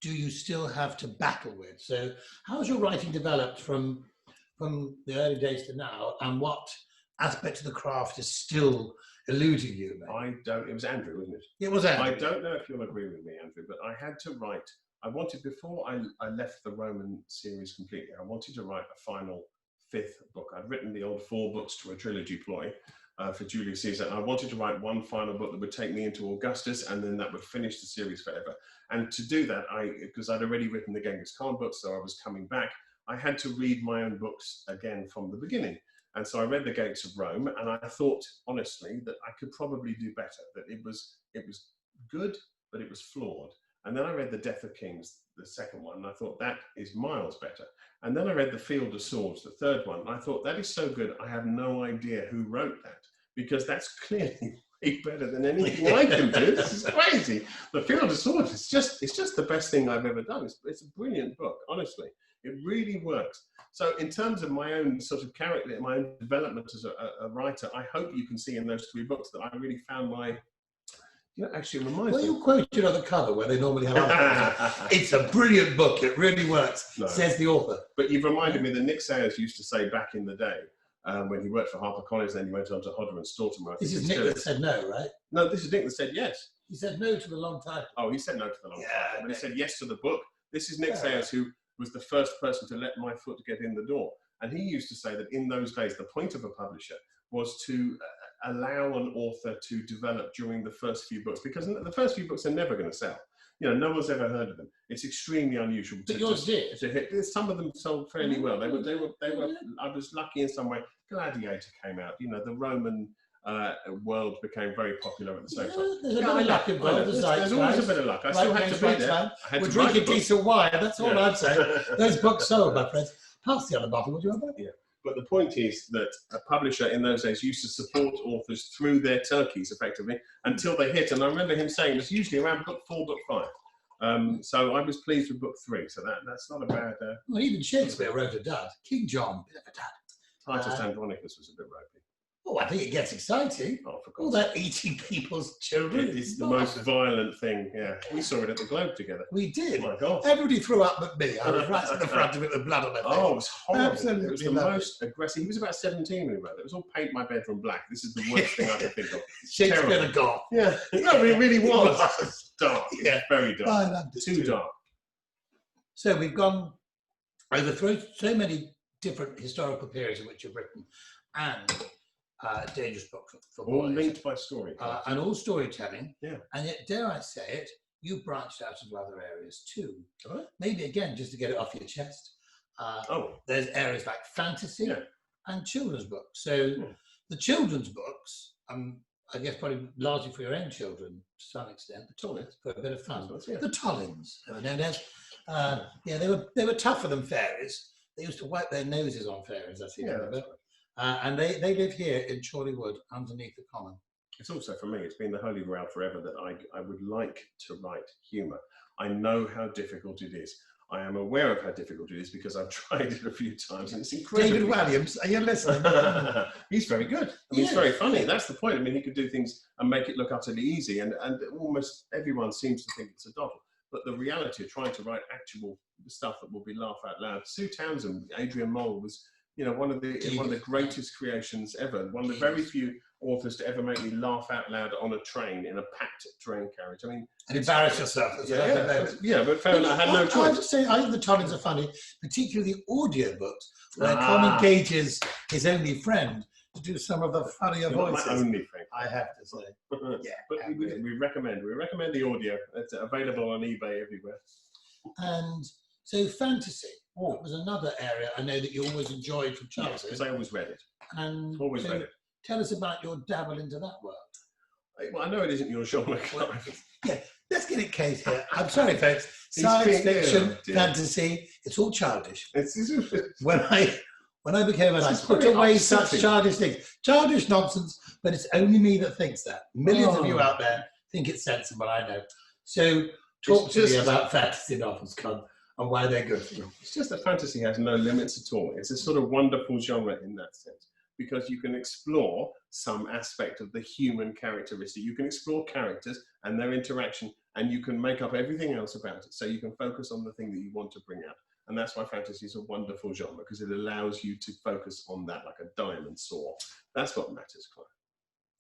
do you still have to battle with? So how's your writing developed from the early days to now, and what aspect of the craft is still eluding you? It was Andrew, wasn't it? It was Andrew. I don't know if you'll agree with me, Andrew, but I had to write, before I left the Roman series completely, I wanted to write a final 5th book. I'd written the old 4 books to a trilogy ploy for Julius Caesar, and I wanted to write one final book that would take me into Augustus, and then that would finish the series forever. And to do that, because I'd already written the Genghis Khan books, so I was coming back, I had to read my own books again from the beginning. And so I read The Gates of Rome, and I thought, honestly, that I could probably do better, that it was good, but it was flawed. And then I read The Death of Kings, the second one, and I thought that is miles better. And then I read The Field of Swords, the third one, and I thought that is so good, I have no idea who wrote that, because that's clearly way better than anything I can do. This is crazy. The Field of Swords, it's just the best thing I've ever done. It's a brilliant book, honestly. It really works. So in terms of my own sort of character, my own development as a writer, I hope you can see in those 3 books that I really found my, actually reminds me. You quoted on the cover where they normally have it's a brilliant book, it really works, says the author. But you've reminded me that Nick Sayers used to say back in the day, when he worked for HarperCollins, then he went on to Hodder and Stoughton. This is Nick that said no, right? No, this is Nick that said yes. He said no to the long title. Oh, he said no to the long title, but he said yes to the book. This is Nick Sayers, who was the first person to let my foot get in the door. And he used to say that in those days, the point of a publisher was to allow an author to develop during the first few books, because the first few books are never going to sell. No one's ever heard of them. It's extremely unusual. But yours did. To hit. Some of them sold fairly well. They were. I was lucky in some way. Gladiator came out. The Roman world became very popular at the same time. There's a bit of luck involved. There's always a bit of luck. I still had to be there. We're drinking decent wine. That's all I'd say. Those books sold, my friends. Pass the other bottle, would you have that? Yeah. But the point is that a publisher in those days used to support authors through their turkeys, effectively, until they hit. And I remember him saying it was usually around book 4, book 5. So I was pleased with book 3. So that's not a bad. Well, even Shakespeare wrote a dud. King John, bit of a dud. Titus Andronicus was a bit ropey. Oh, I think it gets exciting. Oh, for all that eating people's children. It's the most violent thing, yeah. We saw it at the Globe together. We did. Oh my God. Everybody threw up but me. I was right at the front of it with blood on my face. Oh, it was horrible. Absolutely. It was the most aggressive. He was about 17 when he wrote it. It was all paint my bedroom black. This is the worst thing I can think of. Shakespeare the God. Yeah. No, it really was. Dark. Yeah. Very dark. I loved it Too dark. So we've gone over so many different historical periods in which you've written, and dangerous book for boys. All linked by story. And all storytelling. Yeah. And yet, dare I say it, you branched out into other areas too. Huh? Maybe again, just to get it off your chest. There's areas like fantasy and children's books. So the children's books, I guess probably largely for your own children to some extent. The Tollins, for a bit of fun. The Tollins, they were known as. They were tougher than fairies. They used to wipe their noses on fairies, I seem to remember. And they live here in Chorleywood, underneath the common. It's also, for me, it's been the holy grail forever that I would like to write humour. I know how difficult it is. I am aware of how difficult it is because I've tried it a few times and it's incredible. David Williams, are you listening? He's very good. He's very funny. That's the point. I mean, he could do things and make it look utterly easy, and almost everyone seems to think it's a doddle. But the reality of trying to write actual stuff that will be laugh out loud. Sue Townsend, Adrian Mole was, one of the greatest creations ever. One of the very few authors to ever make me laugh out loud on a train, in a packed train carriage. I mean, and embarrass yourself. But fair enough. I had no choice. I have to say, I think the Tollins are funny, particularly the audiobooks, where Conn engages his only friend to do some of the funnier voices. My only friend, I have to say. But we recommend the audio. It's available on eBay everywhere. And so fantasy was another area I know that you always enjoyed from childhood. Because I always read it. And always read it. Tell us about your dabble into that world. Well, I know it isn't your genre. Let's get it case here. I'm sorry, folks. Science fiction, fantasy, it's all childish. When I became an I put away such childish things. Childish nonsense, but it's only me that thinks that. Millions of you out there think it's sensible, I know. So talk to me about fantasy novels, Conn, and why they're good for you. It's just that fantasy has no limits at all. It's a sort of wonderful genre in that sense. because you can explore some aspect of the human characteristic. You can explore characters and their interaction, and you can make up everything else about it. So you can focus on the thing that you want to bring out. And that's why fantasy is a wonderful genre, because it allows you to focus on that like a diamond saw. That's what matters, Clive.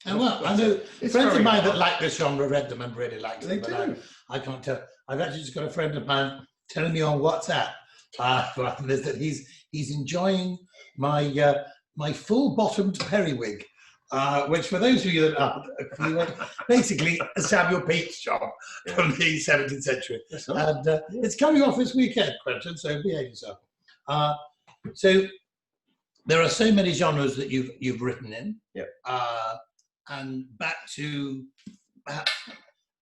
And well, I know friends of mine that like this genre read them and really liked them, but I can't tell. I've actually just got a friend of mine telling me on WhatsApp that he's enjoying my my full-bottomed periwig, which, for those of you that aren't, basically a Samuel Pepys job from the 17th century. And it's coming off this weekend, Quentin, so behave yourself. So there are so many genres that you've written in. Yep. And back to perhaps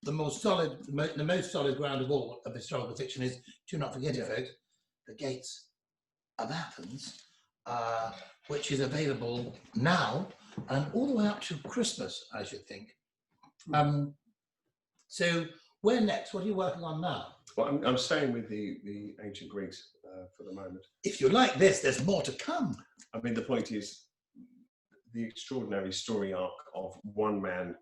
the most solid ground of all of historical fiction is, do not forget it, folks, The Gates of Athens, which is available now and all the way up to Christmas, I should think. So where next? What are you working on now? Well, I'm staying with the ancient Greeks for the moment. If you like this, there's more to come. I mean, the point is the extraordinary story arc of one man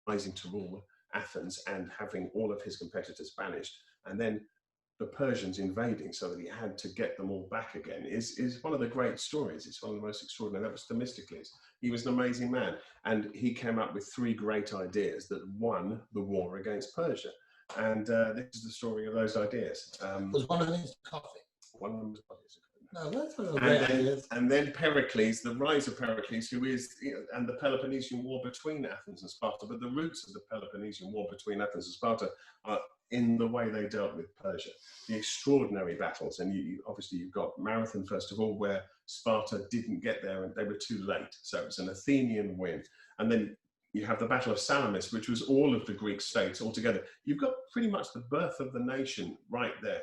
rising to rule Athens and having all of his competitors banished, and then the Persians invading so that he had to get them all back again is one of the great stories. It's one of the most extraordinary. That was Themistocles. He was an amazing man, and he came up with 3 great ideas that won the war against Persia. And this is the story of those ideas. Was one of them coffee? One of them was coffee. No, that's what great and then Pericles, the rise of Pericles, who is, and the Peloponnesian War between Athens and Sparta. But the roots of the Peloponnesian War between Athens and Sparta are in the way they dealt with Persia, the extraordinary battles. And obviously you've got Marathon, first of all, where Sparta didn't get there and they were too late. So it was an Athenian win. And then you have the Battle of Salamis, which was all of the Greek states all together. You've got pretty much the birth of the nation right there.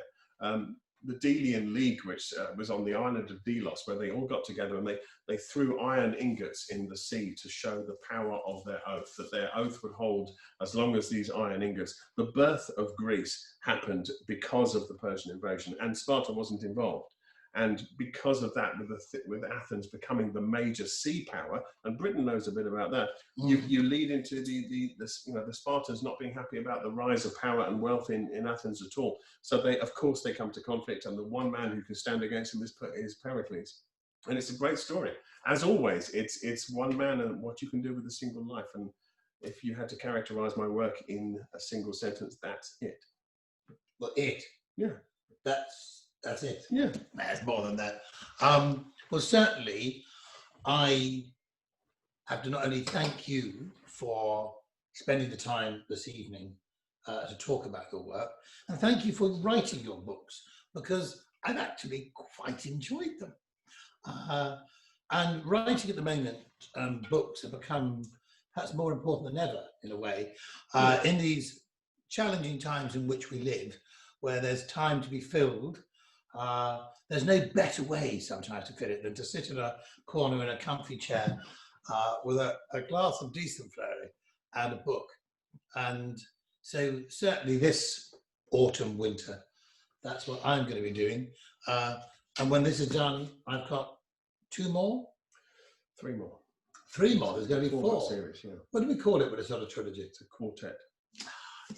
The Delian League, which was on the island of Delos, where they all got together and they threw iron ingots in the sea to show the power of their oath, that their oath would hold as long as these iron ingots. The birth of Greece happened because of the Persian invasion, and Sparta wasn't involved. And because of that, with Athens becoming the major sea power, and Britain knows a bit about that, you lead into the Spartans not being happy about the rise of power and wealth in Athens at all. So of course they come to conflict, and the one man who can stand against him is Pericles. And it's a great story. As always, it's one man and what you can do with a single life. And if you had to characterize my work in a single sentence, that's it. Well, it? Yeah. That's it. Yeah. There's more than that. Well, certainly, I have to not only thank you for spending the time this evening to talk about your work, and thank you for writing your books, because I've actually quite enjoyed them. And writing at the moment, books have become perhaps more important than ever, in a way, in these challenging times in which we live, where there's time to be filled. There's no better way sometimes to fit it than to sit in a corner in a comfy chair with a glass of decent flurry and a book. And so certainly this autumn, winter, that's what I'm going to be doing. And when this is done, I've got 2 more? 3 more. 3 more? There's going to be 4. Series, yeah. What do we call it when it's not a trilogy? It's a quartet.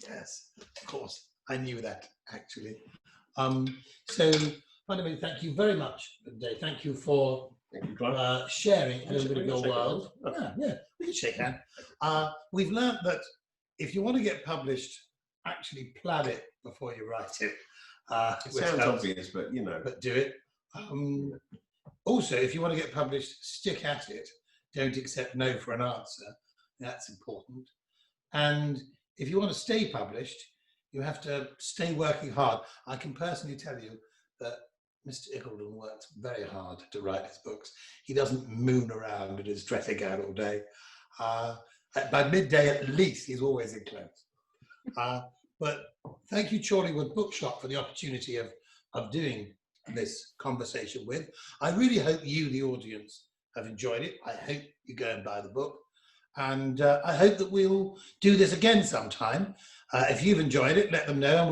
Yes, of course. I knew that, actually. So, fundamentally, thank you very much, Dave. Thank you for sharing a little bit of your world. Yeah, we can shake hands. We've learned that if you want to get published, actually plan it before you write it. It sounds obvious, but you know. But do it. Also, if you want to get published, stick at it. Don't accept no for an answer. That's important. And if you want to stay published, you have to stay working hard. I can personally tell you that Mr. Iggulden works very hard to write his books. He doesn't moon around in his dressing gown all day. By midday at least, he's always in clothes. But thank you, Chorleywood Bookshop, for the opportunity of doing this conversation with. I really hope you, the audience, have enjoyed it. I hope you go and buy the book. And I hope that we'll do this again sometime. If you've enjoyed it, let them know, and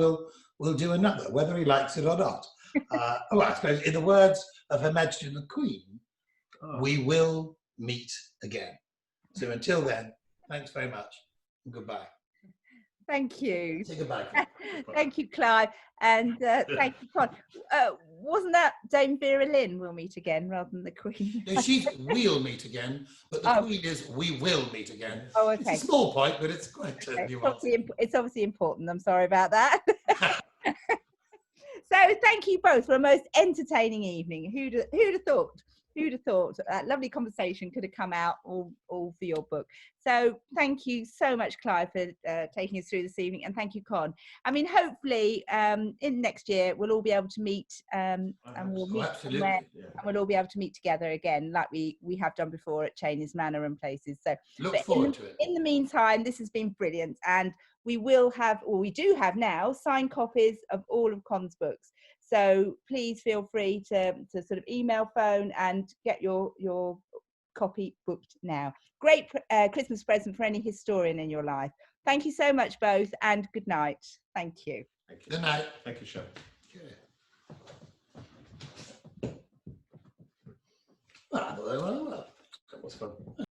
we'll do another, whether he likes it or not. I suppose in the words of Her Majesty the Queen, we will meet again. So until then, thanks very much and goodbye. Thank you. Say goodbye. Thank you, Clive. And thank you, Conn. Wasn't that Dame Vera Lynn, we'll meet again, rather than the Queen? No, she's we'll meet again, but the Oh. Queen is we will meet again. Oh, okay. It's a small point, but it's quite nuanced. It's obviously important. I'm sorry about that. So thank you both for a most entertaining evening. Who'd have thought? Who'd have thought that lovely conversation could have come out all for your book? So thank you so much, Clive, for taking us through this evening, and thank you, Conn. I mean, hopefully, in next year we'll all be able to meet, and we'll meet somewhere, and we'll all be able to meet together again, like we have done before at Cheney's Manor and places. So look forward to it. In the meantime, this has been brilliant, and we will have, or we do have now, signed copies of all of Conn's books. So please feel free to sort of email, phone, and get your copy booked now. Great Christmas present for any historian in your life. Thank you so much, both, and good night. Thank you. Thank you. Good night. Thank you, Sharon. Well, That was fun.